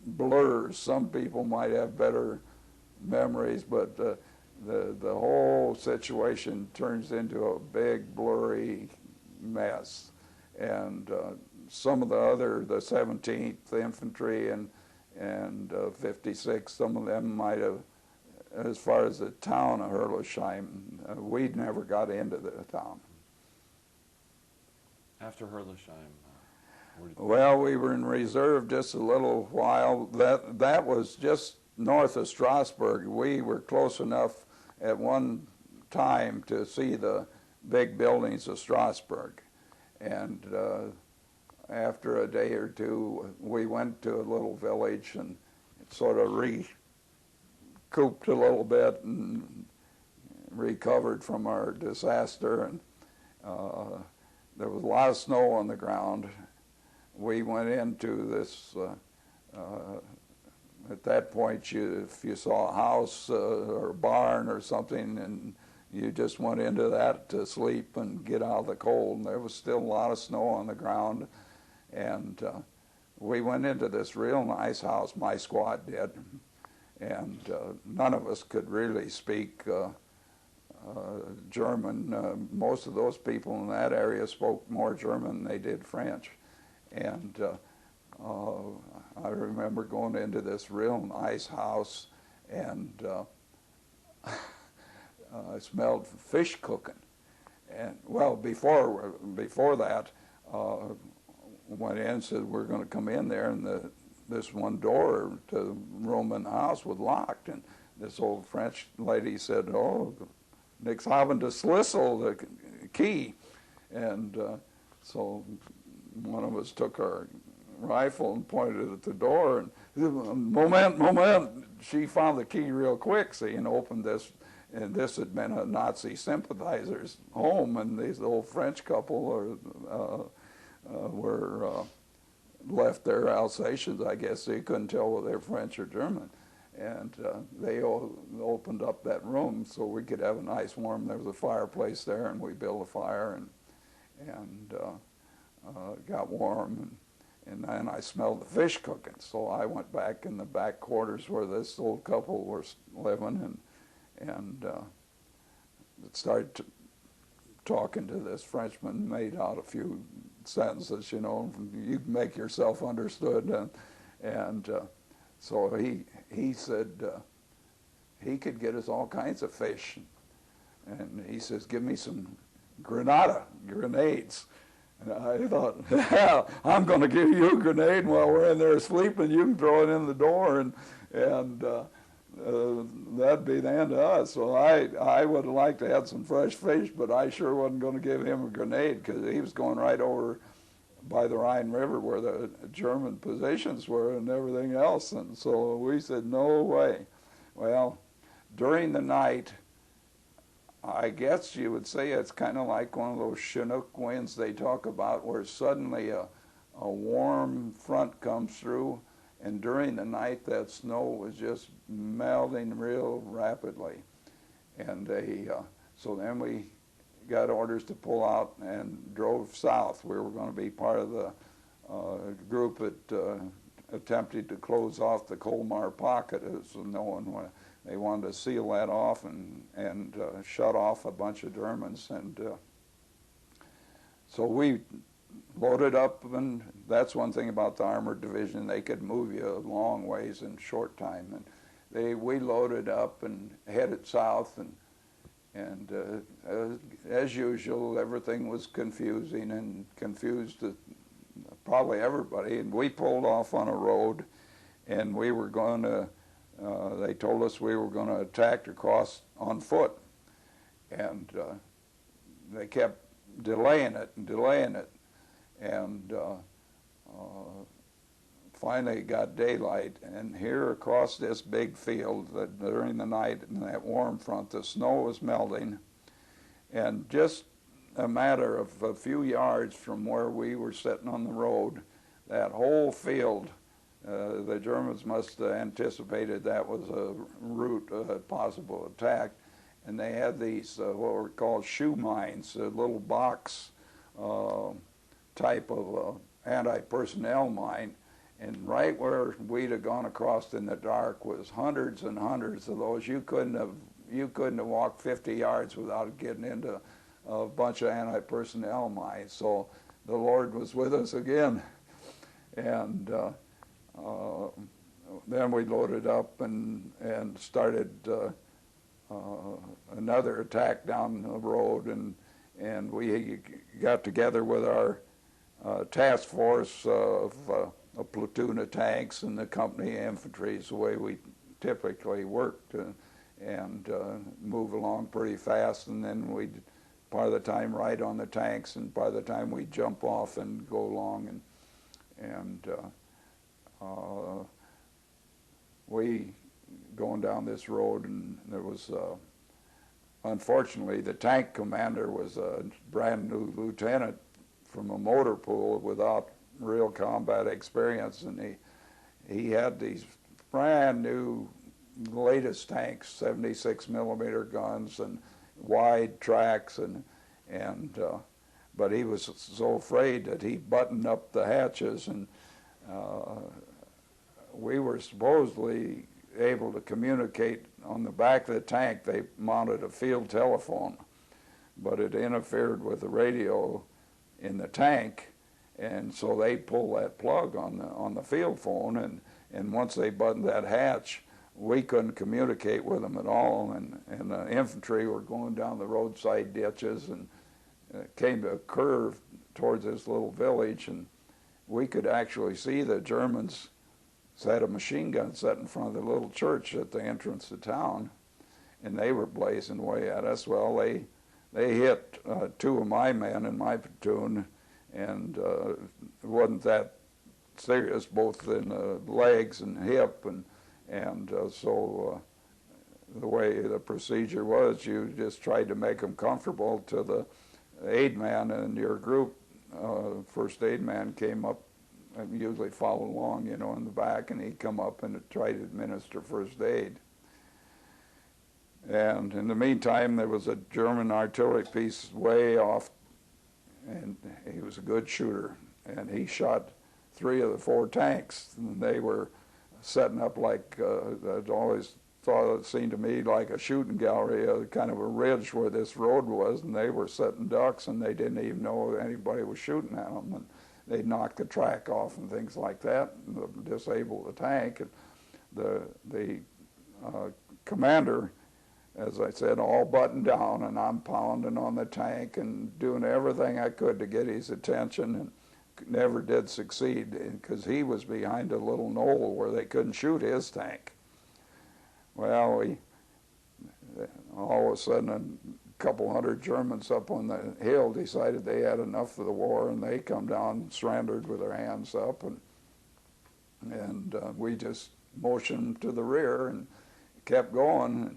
blurs. Some people might have better memories, but the whole situation turns into a big blurry mess. And some of the other, the 17th Infantry and 56, some of them might have, as far as the town of Herlesheim, we never got into the town. After Herlesheim, where did Well, we were in reserve just a little while. That was just north of Strasbourg. We were close enough at one time to see the big buildings of Strasbourg. And after a day or two, we went to a little village and sort of recouped a little bit and recovered from our disaster. And there was a lot of snow on the ground. We went into this, at that point, if you saw a house or a barn or something, and you just went into that to sleep and get out of the cold. And there was still a lot of snow on the ground. And we went into this real nice house, my squad did. And none of us could really speak German. Most of those people in that area spoke more German than they did French. And I remember going into this real nice house, and I smelled fish cooking. And well, before that, went in and said, we're going to come in there, and this one door to the room in the house was locked. And this old French lady said, oh, nix haben das Schlüssel, the key. And so one of us took our rifle and pointed it at the door, and moment, she found the key real quick, see, and opened this, and this had been a Nazi sympathizer's home, and these old French couple were left there Alsatians, I guess, so you couldn't tell whether they were French or German. And they opened up that room so we could have a nice warm, there was a fireplace there, and we built a fire and got warm, and then I smelled the fish cooking. So I went back in the back quarters where this old couple were living, and started talking to this Frenchman, made out a few sentences, you know, you can make yourself understood, and so he said he could get us all kinds of fish, and he says, give me some grenades. And I thought, well, I'm going to give you a grenade while we're in there sleeping. You can throw it in the door, and that'd be the end of us. So I would have liked to have some fresh fish, but I sure wasn't going to give him a grenade because he was going right over by the Rhine River where the German positions were and everything else. And so we said, no way. Well, during the night, I guess you would say it's kind of like one of those Chinook winds they talk about, where suddenly a warm front comes through, and during the night that snow was just melting real rapidly. And so then we got orders to pull out and drove south. We were going to be part of the group that attempted to close off the Colmar pocket, as known. They wanted to seal that off and shut off a bunch of Germans. And so we loaded up, and that's one thing about the armored division. They could move you a long ways in short time. And we loaded up and headed south, and as usual, everything was confusing and confused probably everybody. And we pulled off on a road, and we were going to, they told us we were going to attack across on foot. And they kept delaying it. And finally it got daylight, and here across this big field, that during the night in that warm front, the snow was melting, and just a matter of a few yards from where we were sitting on the road, that whole field, the Germans must have anticipated that was a route, a possible attack, and they had these what were called shoe mines, a little box type of anti-personnel mine, and right where we'd have gone across in the dark was hundreds and hundreds of those. You couldn't have walked 50 yards without getting into a bunch of anti-personnel mines. So the Lord was with us again. And then we loaded up and started another attack down the road, and we got together with our task force of a platoon of tanks and the company infantry is the way we typically worked, and move along pretty fast, and then we'd part of the time ride on the tanks, and by the time we'd jump off and go along, and we going down this road, and there was unfortunately the tank commander was a brand new lieutenant from a motor pool without real combat experience, and he had these brand new latest tanks, 76 millimeter guns and wide tracks, but he was so afraid that he buttoned up the hatches, and we were supposedly able to communicate on the back of the tank. They mounted a field telephone, but it interfered with the radio in the tank, and so they pulled that plug on the field phone, and once they buttoned that hatch, we couldn't communicate with them at all, and the infantry were going down the roadside ditches and came to a curve towards this little village, and we could actually see the Germans had a machine gun set in front of the little church at the entrance to town, and they were blazing away at us. Well, they hit two of my men in my platoon, and it wasn't that serious, both in the legs and hip, and so the way the procedure was, you just tried to make them comfortable till the aid man in your group, first aid man, came up and usually follow along, you know, in the back, and he'd come up and try to administer first aid. And in the meantime, there was a German artillery piece way off, and he was a good shooter, and he shot 3 of the 4 tanks, and they were setting up like, I'd always thought it seemed to me like a shooting gallery, kind of a ridge where this road was, and they were setting ducks, and they didn't even know anybody was shooting at them, and they knocked the track off and things like that, and disable the tank. And the commander, as I said, all buttoned down, and I'm pounding on the tank and doing everything I could to get his attention, and never did succeed, because he was behind a little knoll where they couldn't shoot his tank. Well, all of a sudden, a couple hundred Germans up on the hill decided they had enough of the war, and they come down and surrendered with their hands up, and we just motioned to the rear and kept going,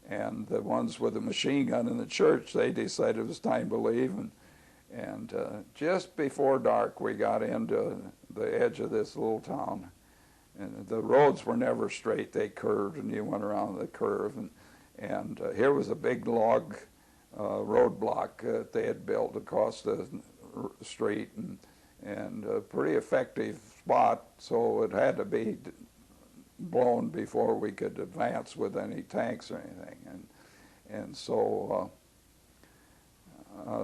and the ones with the machine gun in the church, they decided it was time to leave, and just before dark we got into the edge of this little town, and the roads were never straight, they curved, and you went around the curve, and here was a big log roadblock that they had built across the street, and a pretty effective spot, so it had to be blown before we could advance with any tanks or anything, and so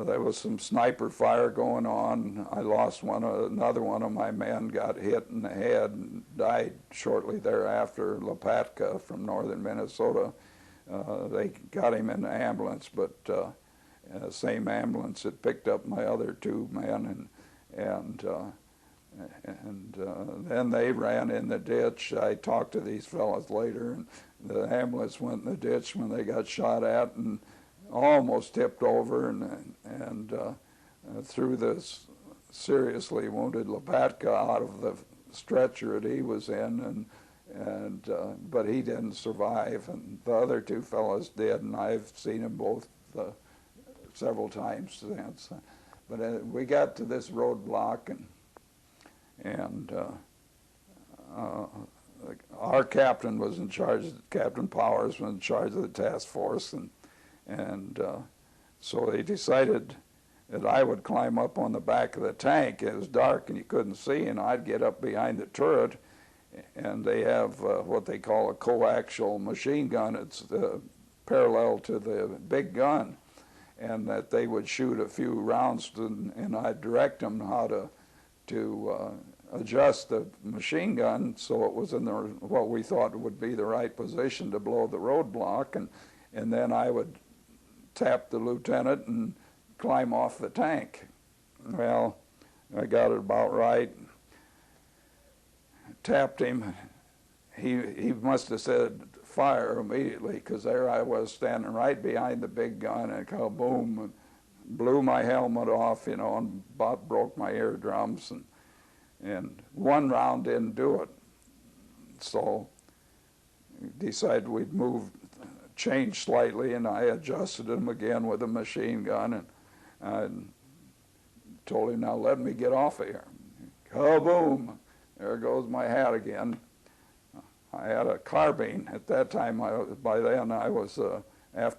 there was some sniper fire going on. I lost another one of my men got hit in the head and died shortly thereafter. Lopatka from northern Minnesota. They got him in the ambulance, but the same ambulance that picked up my other 2 men, and then they ran in the ditch. I talked to these fellas later, and the ambulance went in the ditch when they got shot at and almost tipped over, and threw this seriously wounded Lopatka out of the stretcher that he was in, but he didn't survive, and the other 2 fellas did, and I've seen them both several times since. But we got to this roadblock, and our captain was in charge, Captain Powers was in charge of the task force, and so they decided that I would climb up on the back of the tank. It was dark and you couldn't see, and I'd get up behind the turret, and they have what they call a coaxial machine gun. It's parallel to the big gun, and that they would shoot a few rounds, and I'd direct them how to adjust the machine gun so it was in what we thought would be the right position to blow the roadblock, and then I would tap the lieutenant and climb off the tank. Well, I got it about right. Tapped him. He must have said fire immediately, because there I was standing right behind the big gun, and kaboom, and blew my helmet off, you know, and about broke my eardrums, and one round didn't do it. So decided we'd change slightly, and I adjusted him again with a machine gun, and I told him, now let me get off of here. Kaboom! There goes my hat again. I had a carbine at that time. By then I was, at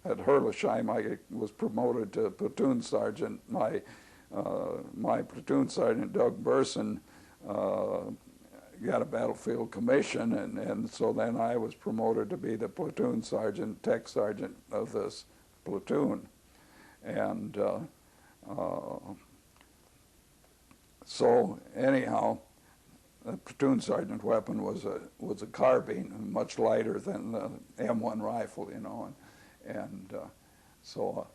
Herlesheim, I was promoted to platoon sergeant. My platoon sergeant, Doug Burson, got a battlefield commission, and so then I was promoted to be the platoon sergeant, tech sergeant of this platoon. And so anyhow, the platoon sergeant weapon was a carbine, much lighter than the M1 rifle, you know, and so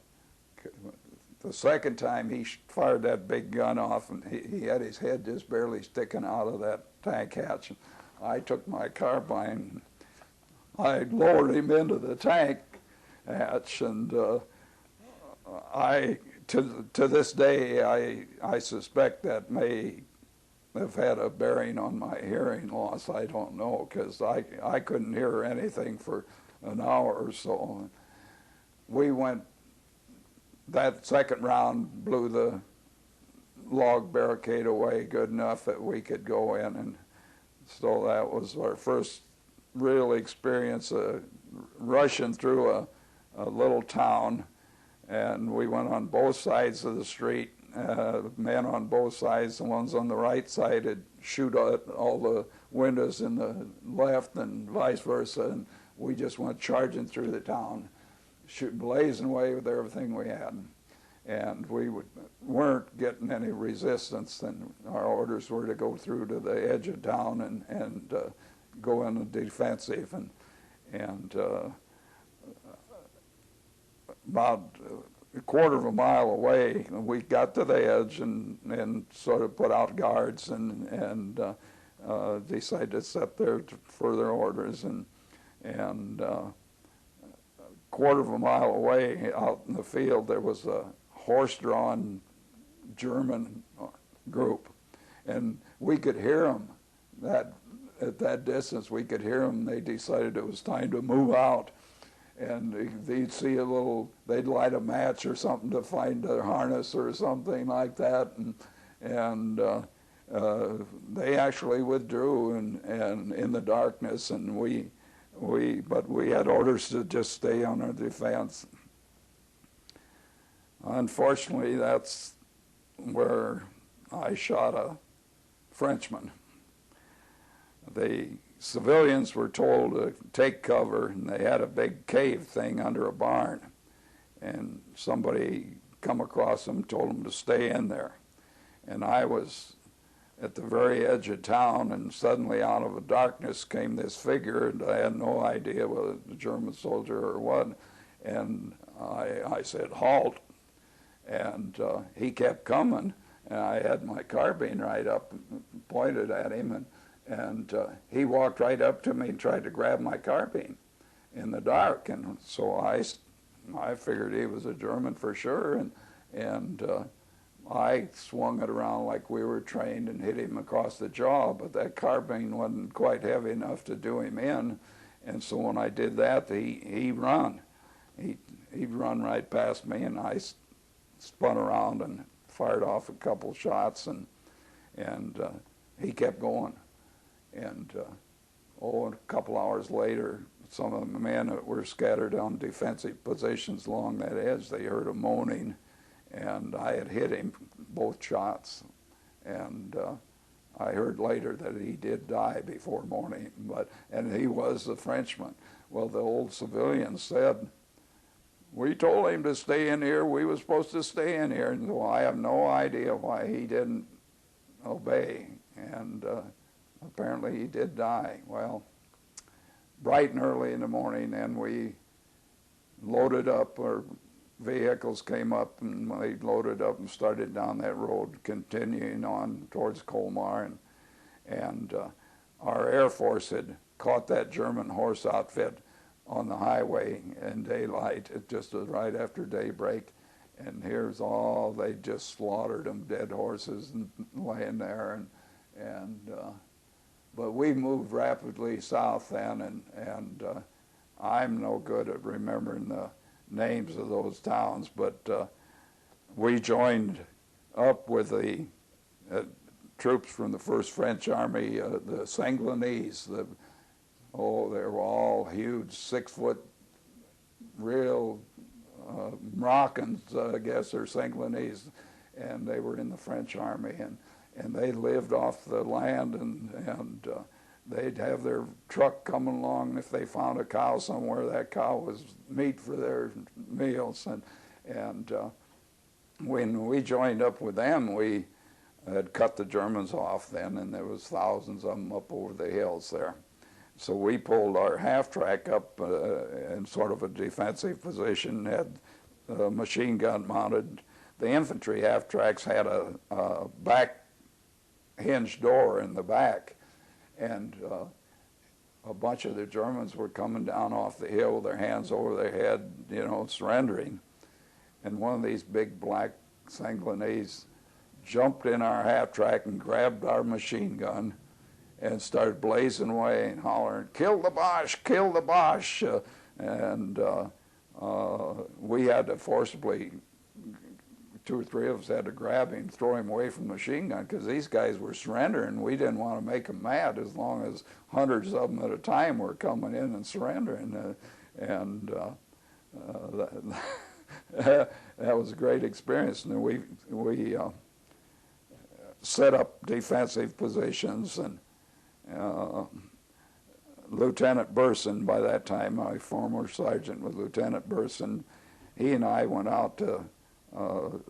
the second time he fired that big gun off, and he had his head just barely sticking out of that tank hatch. And I took my carbine, I lowered him into the tank hatch, and to this day I suspect that may have had a bearing on my hearing loss. I don't know, because I couldn't hear anything for an hour or so. We went, that second round blew the log barricade away good enough that we could go in, and so that was our first real experience rushing through a little town, and we went on both sides of the street. Men on both sides, the ones on the right side would shoot at all the windows in the left and vice versa, and we just went charging through the town, blazing away with everything we had. And we weren't getting any resistance, and our orders were to go through to the edge of town and go in the defensive, and about a quarter of a mile away, we got to the edge and sort of put out guards and decided to sit there to further orders, and a quarter of a mile away out in the field there was a horse-drawn German group, and we could hear them. At that distance we could hear them. They decided it was time to move out. And they'd see they'd light a match or something to find a harness or something like that, and they actually withdrew and in the darkness, and but we had orders to just stay on our defense. Unfortunately, that's where I shot a Frenchman. The civilians were told to take cover, and they had a big cave thing under a barn, and somebody come across them, told them to stay in there. And I was at the very edge of town, and suddenly out of the darkness came this figure, and I had no idea whether it was a German soldier or what, and I said, halt, and he kept coming, and I had my carbine right up pointed at him, and he walked right up to me and tried to grab my carbine in the dark, and so I figured he was a German for sure, and I swung it around like we were trained and hit him across the jaw, but that carbine wasn't quite heavy enough to do him in, and so when I did that, he'd run right past me, and I spun around and fired off a couple shots, and he kept going. And a couple hours later, some of the men that were scattered on defensive positions along that edge, they heard a moaning, and I had hit him both shots. And I heard later that he did die before morning, and he was a Frenchman. Well, the old civilian said, we told him to stay in here. We were supposed to stay in here. And so I have no idea why he didn't obey. And apparently he did die. Well, bright and early in the morning, then we loaded up. Our vehicles came up, and they loaded up and started down that road, continuing on towards Colmar. And our Air Force had caught that German horse outfit on the highway in daylight. It just was right after daybreak. And here's all, they just slaughtered them, dead horses and laying there. But we moved rapidly south then, and I'm no good at remembering the names of those towns, but we joined up with the troops from the 1st French Army, the Sanglinese. They were all huge, 6-foot, real Moroccans, I guess, or Sanglinese, and they were in the French Army, and they lived off the land, and they'd have their truck coming along. If they found a cow somewhere, that cow was meat for their meals. And when we joined up with them, we had cut the Germans off then, and there was thousands of them up over the hills there. So we pulled our half-track up in sort of a defensive position, had a machine gun mounted. The infantry half-tracks had a back hinge door in the back, and a bunch of the Germans were coming down off the hill with their hands over their head, you know, surrendering. And one of these big black Sanglinese jumped in our half-track and grabbed our machine gun and started blazing away and hollering, "Kill the Boche, kill the Boche!" And we had to forcibly, 2 or 3 of us had to grab him, throw him away from the machine gun, because these guys were surrendering. We didn't want to make them mad as long as hundreds of them at a time were coming in and surrendering. That was a great experience. And we set up defensive positions, and Lieutenant Burson, by that time, my former sergeant was Lieutenant Burson, he and I went out to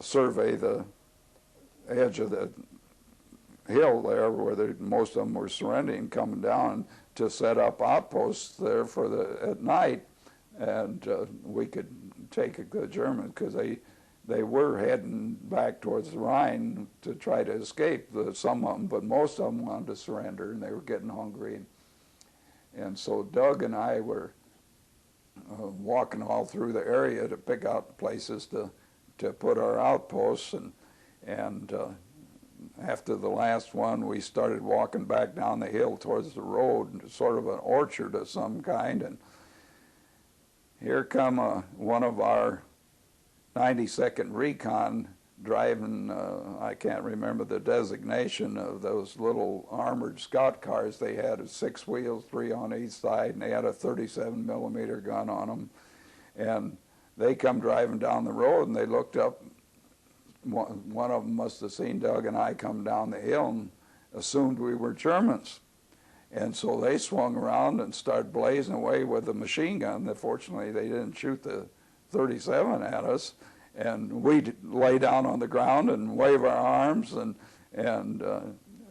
survey the edge of the hill there where most of them were surrendering, coming down to set up outposts there for at night, and we could take the Germans, because they were heading back towards the Rhine to try to escape, some of them, but most of them wanted to surrender, and they were getting hungry. And so Doug and I were walking all through the area to pick out places to put our outposts, and after the last one, we started walking back down the hill towards the road, sort of an orchard of some kind, and here come one of our 92nd Recon driving, I can't remember the designation of those little armored scout cars they had, 6 wheels, 3 on each side, and they had a 37 millimeter gun on them. And they come driving down the road, and they looked up. One of them must have seen Doug and I come down the hill and assumed we were Germans. And so they swung around and started blazing away with the machine gun. Fortunately, they didn't shoot the 37 at us. And we'd lay down on the ground and wave our arms, and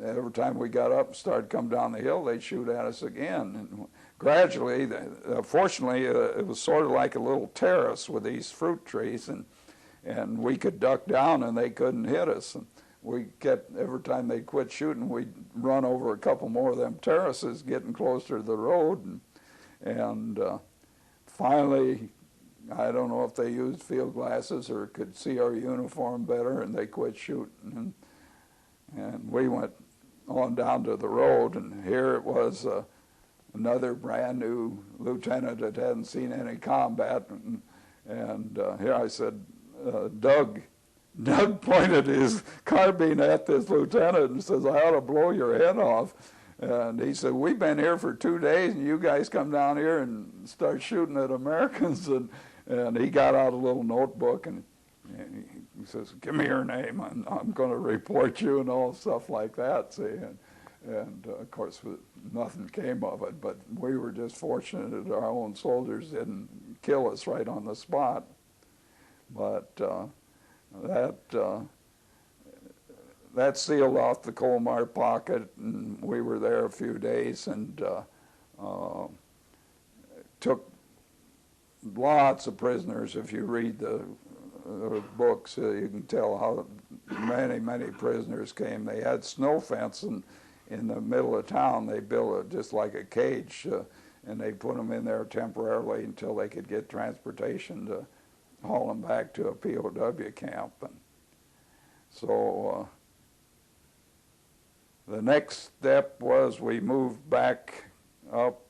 every time we got up and started coming down the hill, they'd shoot at us again. And gradually, fortunately, it was sort of like a little terrace with these fruit trees, and we could duck down and they couldn't hit us. And we kept, every time they'd quit shooting, we'd run over a couple more of them terraces, getting closer to the road, and finally, I don't know if they used field glasses or could see our uniform better, and they quit shooting. And we went on down to the road, and here it was, another brand new lieutenant that hadn't seen any combat. And here I said, Doug pointed his carbine at this lieutenant and says, "I ought to blow your head off." And he said, "We've been here for 2 days, and you guys come down here and start shooting at Americans." And he got out a little notebook, and he says, "Give me your name. I'm going to report you," and all stuff like that. See, and of course, nothing came of it. But we were just fortunate that our own soldiers didn't kill us right on the spot. But that sealed off the Colmar pocket, and we were there a few days, and took lots of prisoners. If you read the books, you can tell how many prisoners came. They had snow fence in the middle of town. They built it just like a cage, and they put them in there temporarily until they could get transportation to haul them back to a POW camp. And so the next step was we moved back up.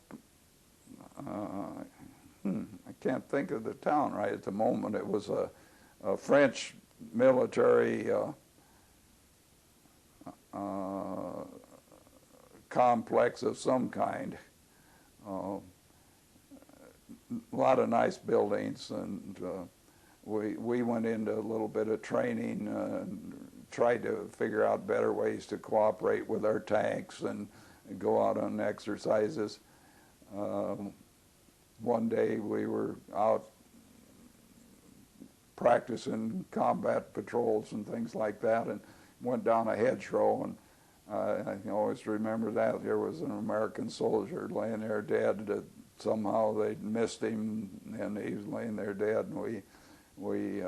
I can't think of the town right at the moment. It was a French military complex of some kind. A lot of nice buildings, and we went into a little bit of training and tried to figure out better ways to cooperate with our tanks and go out on exercises. One day we were out practicing combat patrols and things like that, and went down a hedgerow, and I can always remember that. There was an American soldier laying there dead. Somehow they'd missed him, and he was laying there dead, and we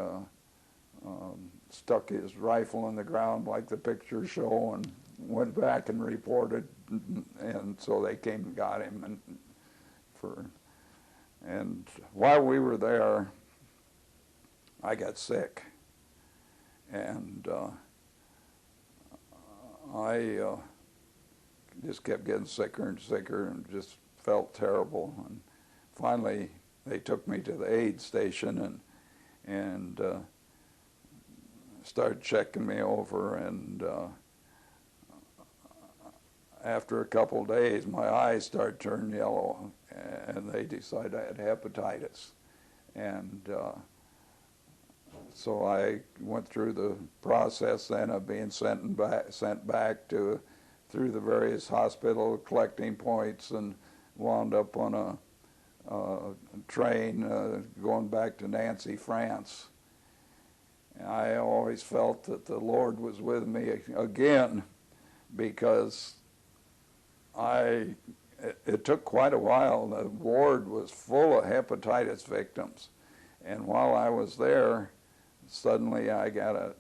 stuck his rifle in the ground like the pictures show, and went back and reported, and so they came and got him. And while we were there, I got sick, and I just kept getting sicker and sicker, and just felt terrible. And finally, they took me to the aid station and started checking me over. And after a couple of days, my eyes started turning yellow, and they decided I had hepatitis. And so I went through the process then of being sent back through the various hospital collecting points, and wound up on a train going back to Nancy, France. And I always felt that the Lord was with me again, because it took quite a while. The ward was full of hepatitis victims, and while I was there, suddenly I got a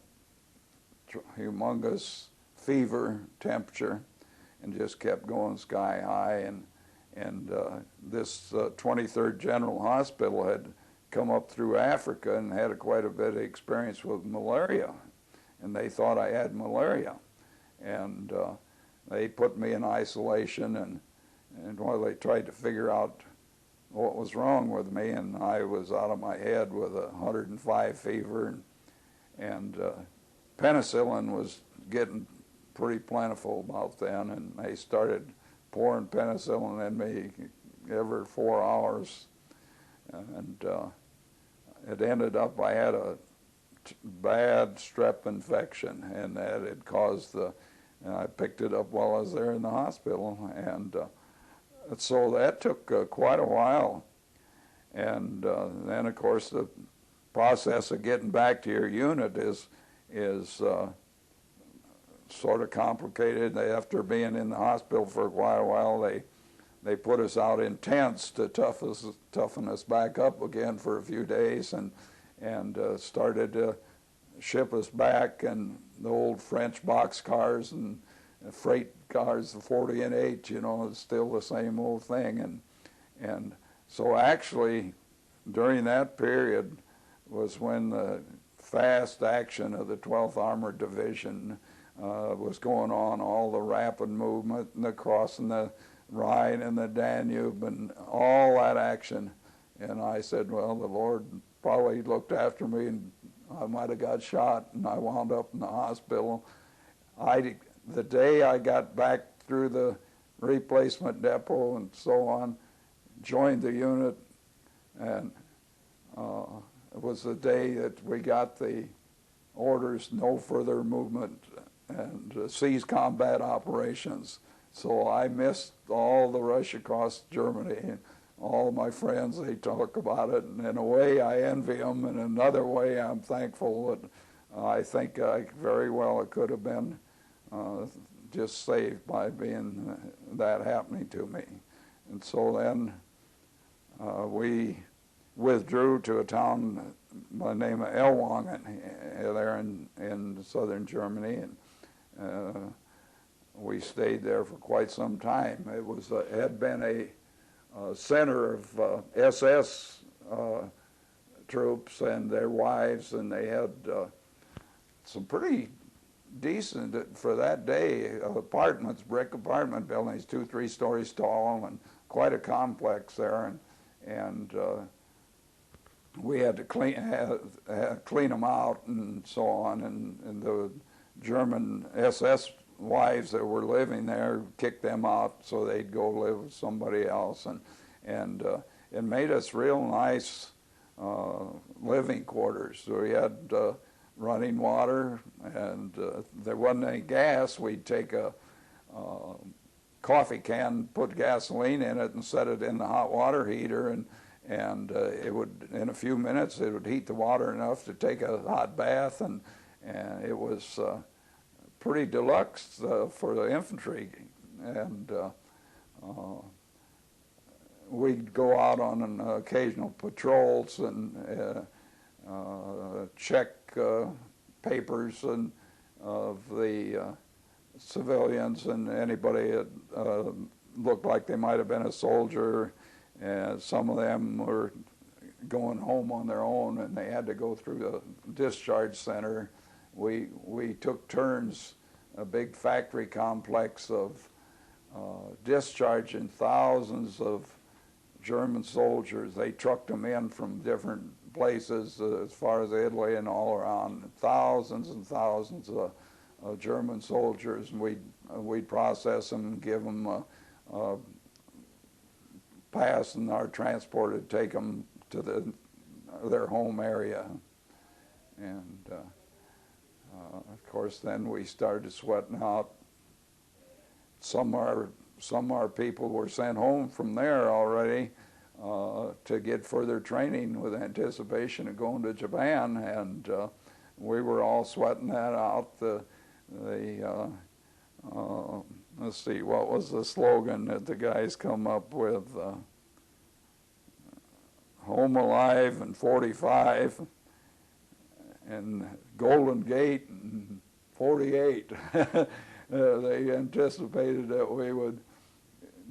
humongous fever, temperature, and just kept going sky high. And this 23rd General Hospital had come up through Africa and had quite a bit of experience with malaria, and they thought I had malaria. And they put me in isolation, and while they tried to figure out what was wrong with me, and I was out of my head with 105 fever, and penicillin was getting pretty plentiful about then, and they started pouring penicillin in me every 4 hours, and it ended up I had a bad strep infection, and that had caused and I picked it up while I was there in the hospital, and so that took quite a while. And then, of course, the process of getting back to your unit is sort of complicated. After being in the hospital for quite a while, they put us out in tents to toughen us back up again for a few days, and started to ship us back in the old French box cars and freight cars, the 40 and 8, it's still the same old thing. And so actually, during that period was when the fast action of the 12th Armored Division was going on, all the rapid movement and the crossing the Rhine and the Danube and all that action. And I said, well, the Lord probably looked after me, and I might have got shot, and I wound up in the hospital. The day I got back through the replacement depot and so on, joined the unit, and it was the day that we got the orders, no further movement, and cease combat operations. So I missed all the rush across Germany, and all my friends, they talk about it, and in a way I envy them, and in another way I'm thankful that I think very well it could have been just saved by being that happening to me. And so then we withdrew to a town by the name of Ellwangen there in southern Germany, and we stayed there for quite some time. It had been a center of SS troops and their wives, and they had some pretty decent, for that day, apartments, brick apartment buildings, 2-3 stories tall, and quite a complex there. And we had to clean them out and so on. And the German SS wives that were living there kicked them out so they'd go live with somebody else. And it made us real nice living quarters. So we had running water, and there wasn't any gas. We'd take a coffee can, put gasoline in it, and set it in the hot water heater, and it would, in a few minutes, it would heat the water enough to take a hot bath, and it was pretty deluxe for the infantry. And we'd go out on an occasional patrols and check papers and of the civilians and anybody that looked like they might have been a soldier. And some of them were going home on their own, and they had to go through the discharge center. We took turns, a big factory complex of discharging thousands of German soldiers. They trucked them in from different places as far as Italy and all around. Thousands and thousands of German soldiers, and we'd process them, give them a pass, and our transport would take them to their home area. And of course, then we started sweating out. Some of our people were sent home from there already to get further training with anticipation of going to Japan, and we were all sweating that out. Let's see, what was the slogan that the guys come up with? Home alive and 45, and Golden Gate and 48. They anticipated that we would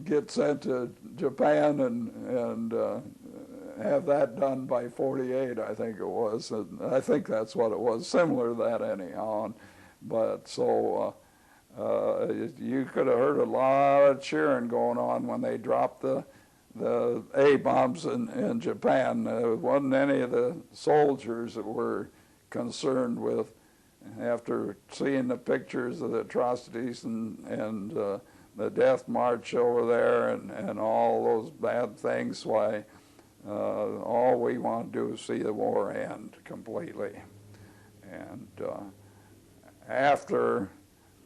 get sent to Japan and have that done by 48, I think it was. And I think that's what it was, similar to that anyhow. But so you could have heard a lot of cheering going on when they dropped the A-bombs in Japan. There wasn't any of the soldiers that were concerned with, after seeing the pictures of the atrocities and the death march over there and all those bad things, why all we want to do is see the war end completely. And after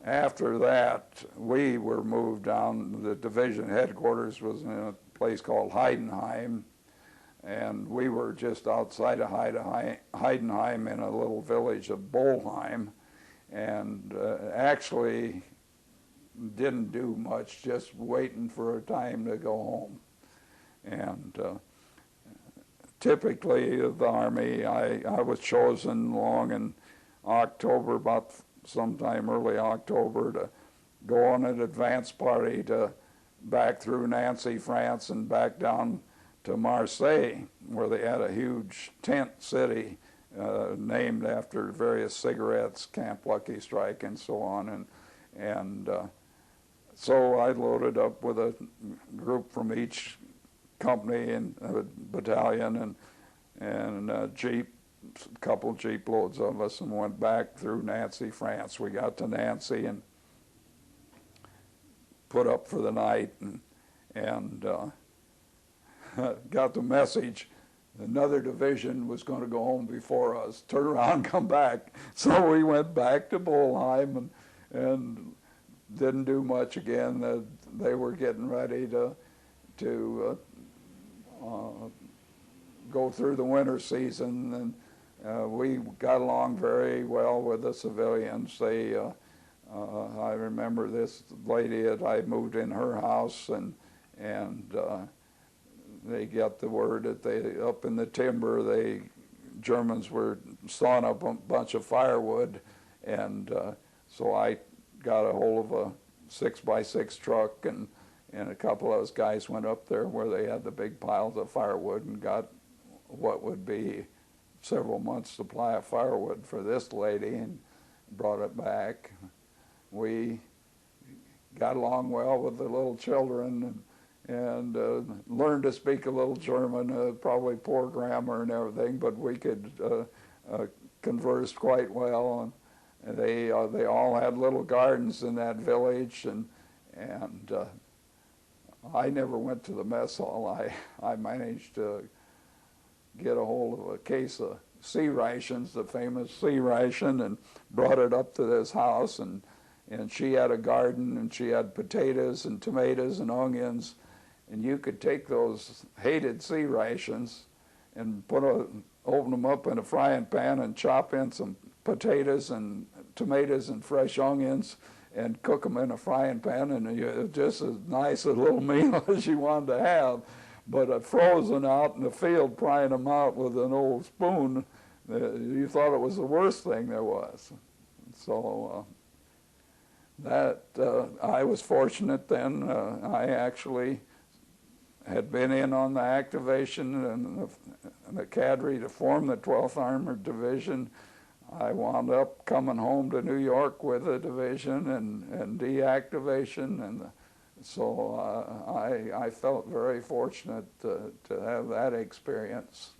that, we were moved down. The division headquarters was in a place called Heidenheim, and we were just outside of Heidenheim in a little village of Bolheim, and actually didn't do much, just waiting for a time to go home. And typically of the Army, I was chosen along in October, about sometime early October, to go on an advance party to back through Nancy, France, and back down to Marseille, where they had a huge tent city named after various cigarettes, Camp Lucky Strike, and so on. And so I loaded up with a group from each company and battalion and a jeep, a couple jeep loads of us, and went back through Nancy, France. We got to Nancy and put up for the night, and got the message another division was going to go home before us, turn around, come back. So we went back to Bolheim and didn't do much again. They were getting ready to go through the winter season, and we got along very well with the civilians. I remember this lady that I moved in her house, and they got the word that they up in the timber, Germans were sawing up a bunch of firewood, and so I got a hold of a 6x6 truck, and a couple of those guys went up there where they had the big piles of firewood and got what would be several months' supply of firewood for this lady and brought it back. We got along well with the little children, and learned to speak a little German, probably poor grammar and everything, but we could converse quite well. And they all had little gardens in that village, and I never went to the mess hall. I managed to get a hold of a case of sea rations, the famous sea ration, and brought it up to this house, and she had a garden, and she had potatoes and tomatoes and onions, and you could take those hated sea rations and open them up in a frying pan and chop in some potatoes and tomatoes and fresh onions and cook them in a frying pan, and just as nice a little meal as you wanted to have. But frozen out in the field, prying them out with an old spoon, you thought it was the worst thing there was. So I was fortunate then. I actually had been in on the activation and the cadre to form the 12th Armored Division. I wound up coming home to New York with the division and deactivation, and so I felt very fortunate to have that experience.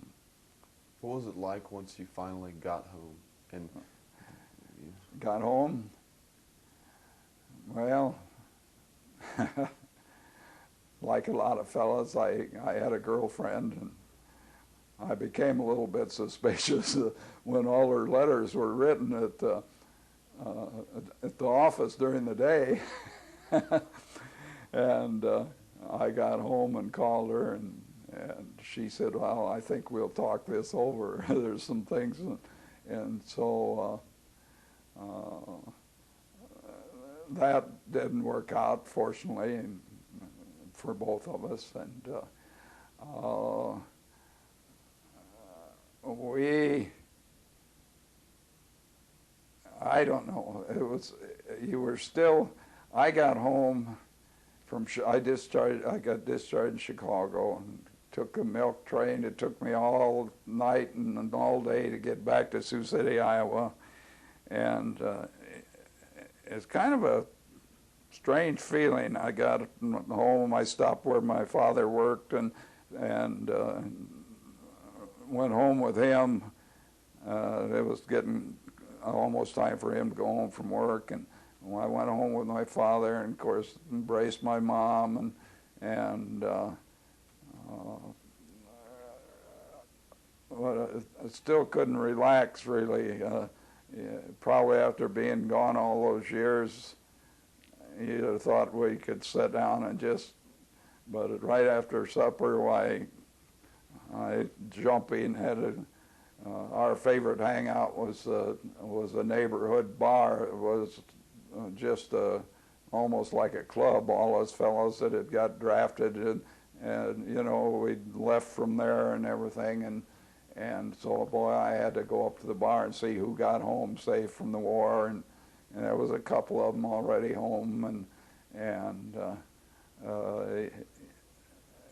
What was it like once you finally got home? And got home? Well, like a lot of fellas, I had a girlfriend, and I became a little bit suspicious when all her letters were written at the office during the day. And I got home and called her, and she said, well, I think we'll talk this over. There's some things. And so that didn't work out, fortunately, and for both of us. And I don't know, I got home I got discharged in Chicago and took a milk train. It took me all night and all day to get back to Sioux City, Iowa. And it's kind of a strange feeling. I got home, I stopped where my father worked and went home with him. It was getting almost time for him to go home from work, and I went home with my father, and of course embraced my mom, but I still couldn't relax really. Probably after being gone all those years, you'd have thought we could sit down and but right after supper, I jumping had our favorite hangout was a neighborhood bar. It was just almost like a club. All those fellows that had got drafted, and you know, we left from there and everything, and so boy, I had to go up to the bar and see who got home safe from the war, and there was a couple of them already home, and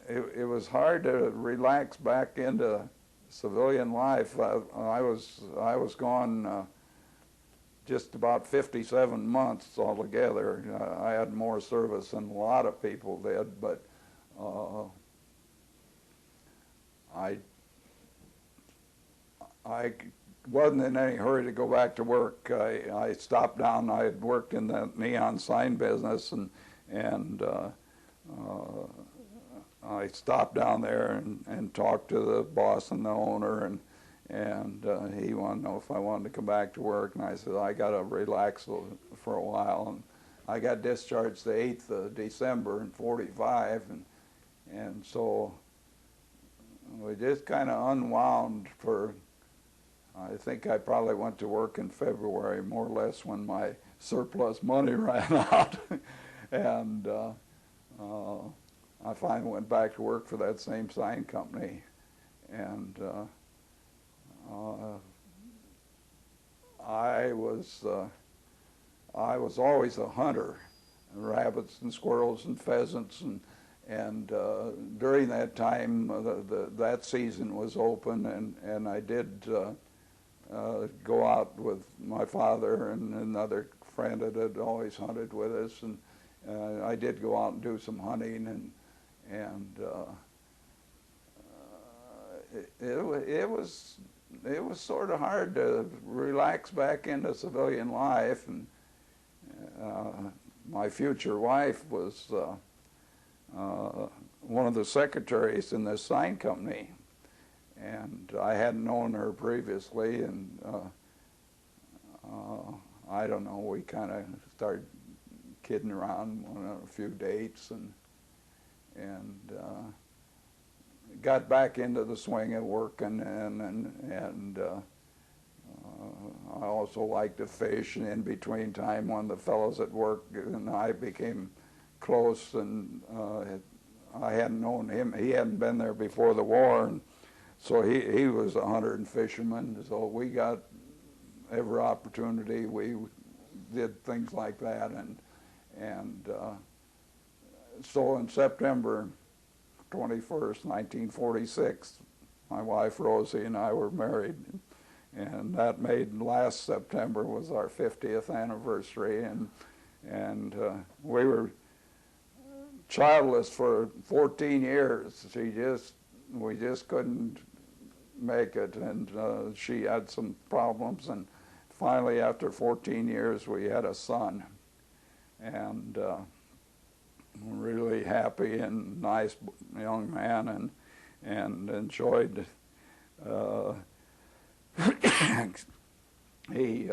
it was hard to relax back into civilian life. I was gone just about 57 months altogether. I had more service than a lot of people did, but I wasn't in any hurry to go back to work. I stopped down. I had worked in the neon sign business, and I stopped down there and talked to the boss and the owner, and he wanted to know if I wanted to come back to work, and I said, I got to relax for a while. And I got discharged the 8th of December in '45, and so we just kind of unwound for, I think I probably went to work in February, more or less, when my surplus money ran out. And I finally went back to work for that same sign company. And I was always a hunter, rabbits and squirrels and pheasants, and during that time that season was open, and I did go out with my father and another friend that had always hunted with us, and I did go out and do some hunting, and it was sort of hard to relax back into civilian life. And my future wife was one of the secretaries in this sign company, and I hadn't known her previously, and I don't know, we kind of started kidding around, went on a few dates, and got back into the swing of working, and I also liked to fish, and in between time, one of the fellows at work and I became close, and I hadn't known him. He hadn't been there before the war, and so he was a hunter and fisherman, so we got every opportunity. We did things like that, and so in September 21st, 1946, my wife Rosie and I were married, and that made last September was our 50th anniversary, and we were childless for 14 years. We just couldn't make it, and she had some problems, and finally after 14 years we had a son, and really happy and nice young man, and enjoyed he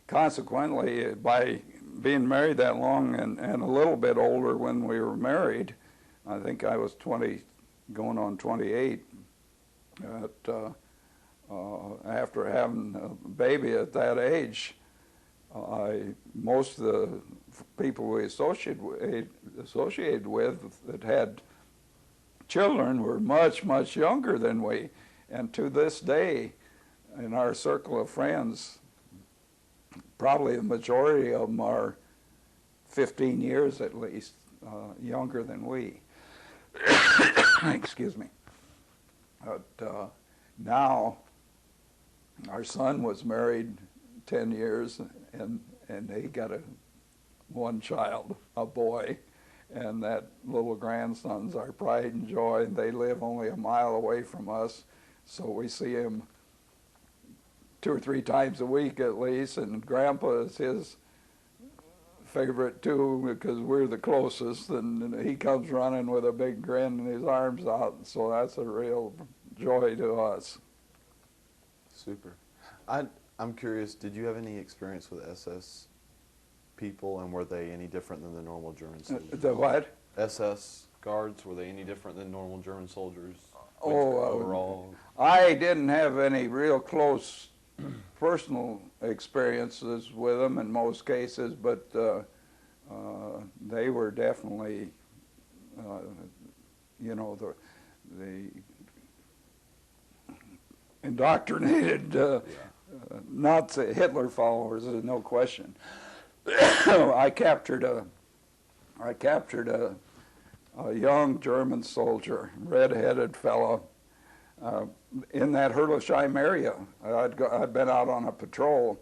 consequently, by being married that long and a little bit older when we were married, I think I was 20 going on 28, after having a baby at that age, most of the people we associated with that had children were much, much younger than we. And to this day, in our circle of friends, probably the majority of them are 15 years at least younger than we. Excuse me. But now, our son was married 10 years, and he got one child, a boy, and that little grandson's our pride and joy, and they live only a mile away from us, so we see him 2 or 3 times a week at least, and Grandpa is his favorite too, because we're the closest, and he comes running with a big grin and his arms out, so that's a real joy to us. Super. I'm curious, did you have any experience with SS people, and were they any different than the normal German soldiers? The what? SS guards, were they any different than normal German soldiers? Overall? I didn't have any real close personal experiences with them in most cases, but they were definitely, the indoctrinated Nazi Hitler followers, there's no question. I captured a young German soldier, red-headed fellow, in that Herlesheim area. I'd been out on a patrol.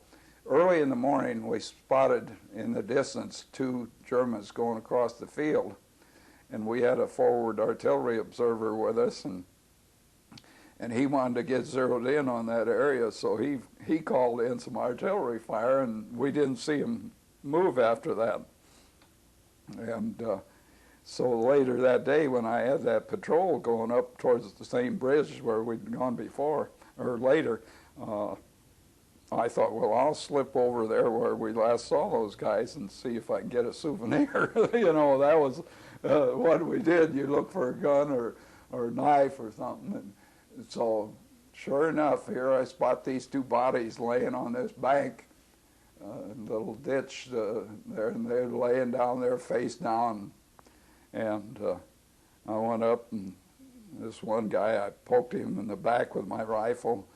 Early in the morning, we spotted in the distance 2 Germans going across the field, and we had a forward artillery observer with us, and he wanted to get zeroed in on that area, so he called in some artillery fire, and we didn't see him move after that. And so later that day, when I had that patrol going up towards the same bridge where we'd gone before, or later, I thought, well, I'll slip over there where we last saw those guys and see if I can get a souvenir. That was what we did. You look for a gun or or knife or something. And so sure enough, here I spot these two bodies laying on this bank, little ditch there, and they're laying down there face down. And I went up, and this one guy, I poked him in the back with my rifle,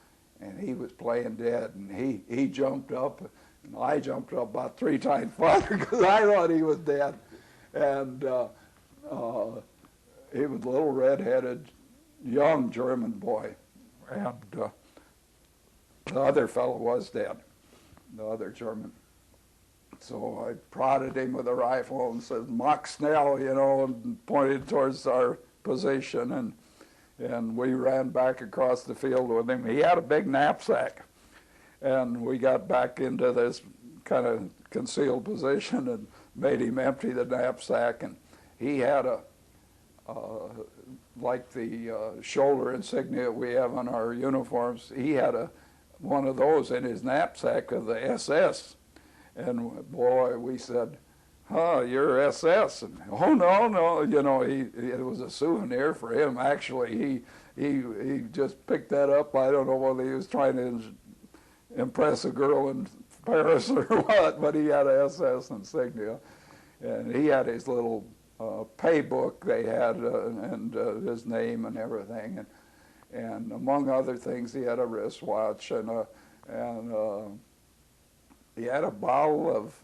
and he was playing dead. And he jumped up, and I jumped up about 3 times farther because I thought he was dead. And he was a little red-headed, young German boy. And the other fellow was dead, the other German. So I prodded him with a rifle and said, "Mach schnell," you know, and pointed towards our position, and we ran back across the field with him. He had a big knapsack, and we got back into this kind of concealed position and made him empty the knapsack, and he had like the shoulder insignia we have on our uniforms, he had one of those in his knapsack of the SS. And boy, we said, "Huh, you're SS?" And, "Oh, no," you know, it was a souvenir for him. Actually, he just picked that up. I don't know whether he was trying to impress a girl in Paris or what, but he had a SS insignia. And he had his little pay book they had, and his name and everything. And among other things, he had a wristwatch, and he had a bottle of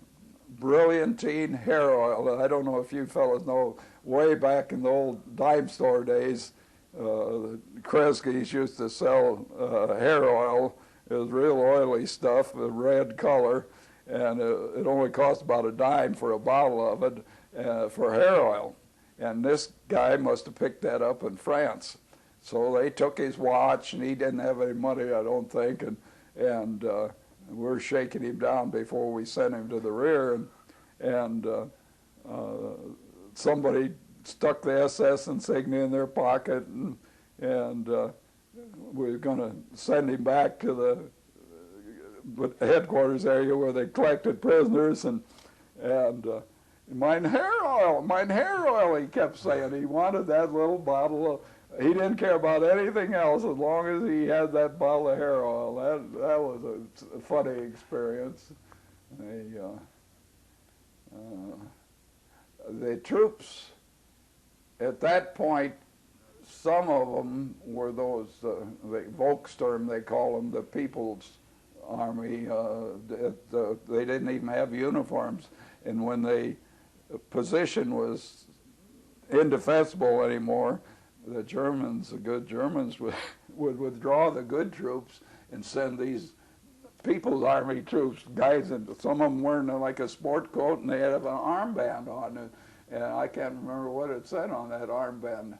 brilliantine hair oil. I don't know if you fellas know, way back in the old dime store days, the Kresge's used to sell hair oil. It was real oily stuff, a red color, and it only cost about a dime for a bottle of it for hair oil. And this guy must have picked that up in France. So they took his watch, and he didn't have any money, I don't think, and we're shaking him down before we sent him to the rear, and somebody stuck the SS insignia in their pocket, and we were going to send him back to the headquarters area where they collected prisoners, and "Mein hair oil," he kept saying. He wanted that little bottle of, he didn't care about anything else as long as he had that bottle of hair oil. That was a funny experience. The troops, at that point, some of them were those, the Volkssturm, they call them, the People's Army. They didn't even have uniforms. And when the position was indefensible anymore, the Germans, the good Germans, would withdraw the good troops and send these People's Army troops, guys, and some of them wearing like a sport coat, and they had an armband on it. And I can't remember what it said on that armband.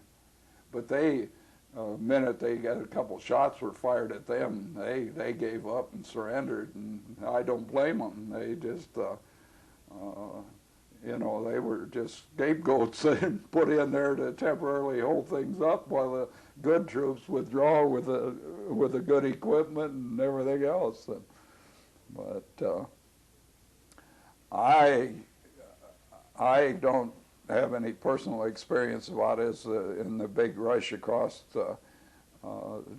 But they, the minute they got a couple shots were fired at them, they gave up and surrendered. And I don't blame them. They just, you know, they were just scapegoats and put in there to temporarily hold things up while the good troops withdraw with the good equipment and everything else. But I don't have any personal experience about it in the big rush across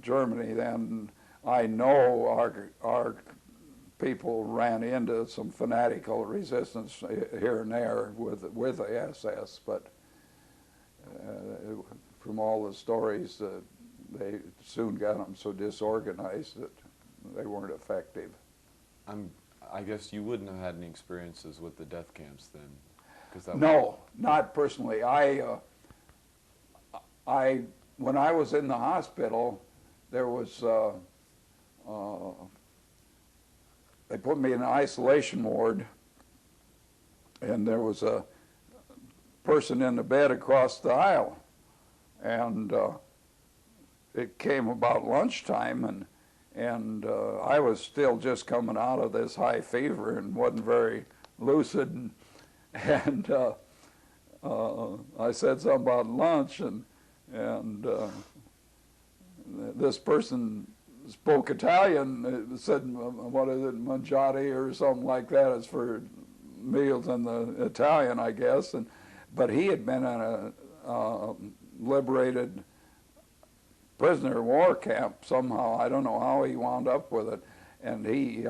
Germany. Then I know our people ran into some fanatical resistance here and there with the SS, but from all the stories, they soon got them so disorganized that they weren't effective. I guess you wouldn't have had any experiences with the death camps then? No, not personally. When I was in the hospital, there was, they put me in an isolation ward, and there was a person in the bed across the aisle, and it came about lunchtime, and I was still just coming out of this high fever and wasn't very lucid, and I said something about lunch, and this person spoke Italian, said, what is it, mangiati or something like that. It's for meals in the Italian, I guess. But he had been in a liberated prisoner of war camp somehow. I don't know how he wound up with it, and he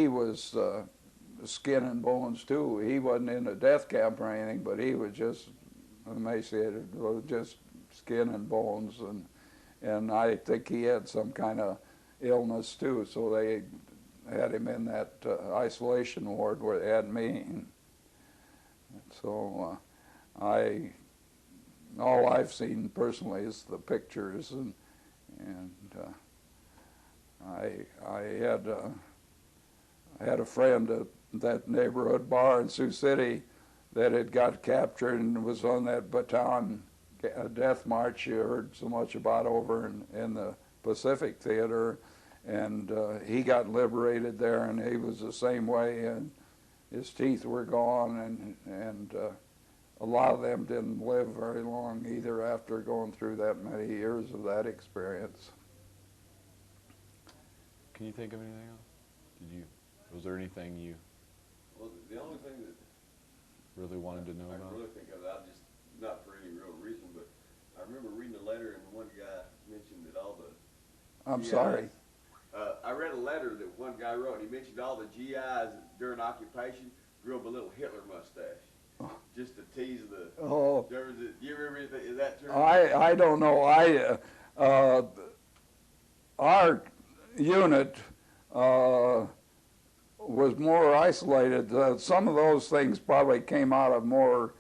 was skin and bones too. He wasn't in a death camp or anything, but he was just emaciated, just skin and bones, and I think he had some kind of illness too. So they had him in that isolation ward where they had me. So all I've seen personally is the pictures, and I had a friend at that neighborhood bar in Sioux City that had got captured and was on that Bataan death march you heard so much about over in the Pacific Theater, and he got liberated there, and he was the same way, and his teeth were gone, and a lot of them didn't live very long either after going through that many years of that experience. Can you think of anything else? Was there anything you Well, the only thing that really wanted to know I can about? really think of, I just, not for any real reason, but I remember reading a letter and one guy mentioned that all the I'm GIs, sorry. I read a letter that one guy wrote, and he mentioned all the GIs during occupation grew up a little Hitler mustache, just to tease the. Oh. Do you remember anything? Is that true? I don't know. Our unit was more isolated. Some of those things probably came out of more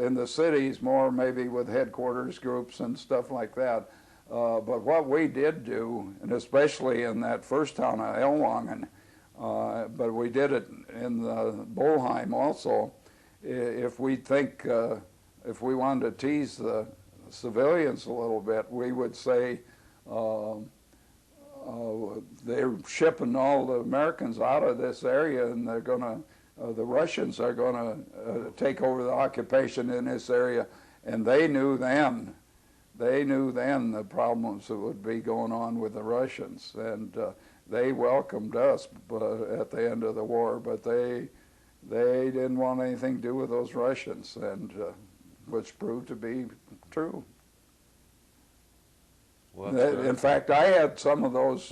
in the cities, more maybe with headquarters groups and stuff like that. But what we did do, and especially in that first town of Ellwangen, but we did it in Bolheim also, if we wanted to tease the civilians a little bit, we would say they're shipping all the Americans out of this area, and they're gonna, the Russians are gonna take over the occupation in this area, and they knew then the problems that would be going on with the Russians, and they welcomed us at the end of the war, but they didn't want anything to do with those Russians, and which proved to be true. Well, In fact, I had some of those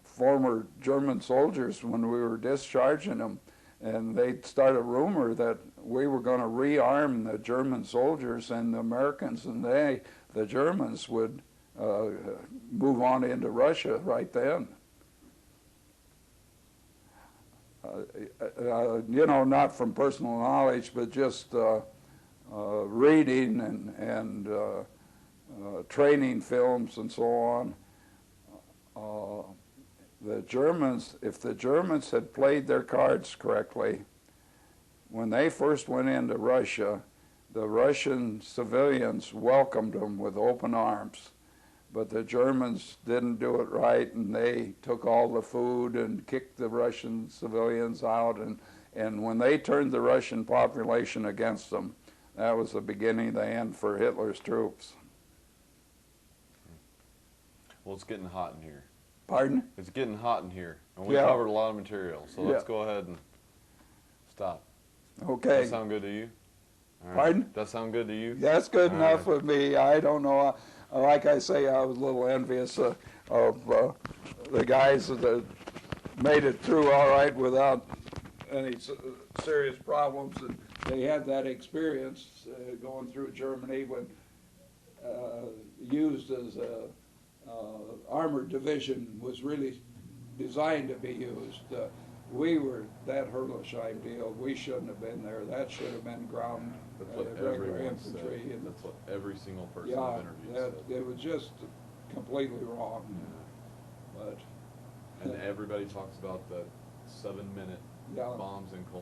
former German soldiers when we were discharging them, and they'd start a rumor that we were going to rearm the German soldiers and the Americans, and the Germans would move on into Russia right then. You know, not from personal knowledge, but just reading and training films and so on. The Germans, if the Germans had played their cards correctly, when they first went into Russia, the Russian civilians welcomed them with open arms. But the Germans didn't do it right, and they took all the food and kicked the Russian civilians out. And when they turned the Russian population against them, that was the beginning of the end for Hitler's troops. Well, it's getting hot in here. Pardon? It's getting hot in here, and we Yeah. covered a lot of material, so let's Yeah. go ahead and stop. Okay. Does that sound good to you? All right. Pardon? Does that sound good to you? That's good All enough right. with me. I don't know. Like I say, I was a little envious of the guys that made it through all right without any serious problems. And they had that experience going through Germany when used as a armored division was really designed to be used. We were that Herlesheim deal. We shouldn't have been there. That should have been ground That's what regular everyone infantry. said. And That's what every single person yeah, I've interviewed said. it was just completely wrong. Yeah. But And everybody talks about the 7-minute yeah, bombs in Colombia.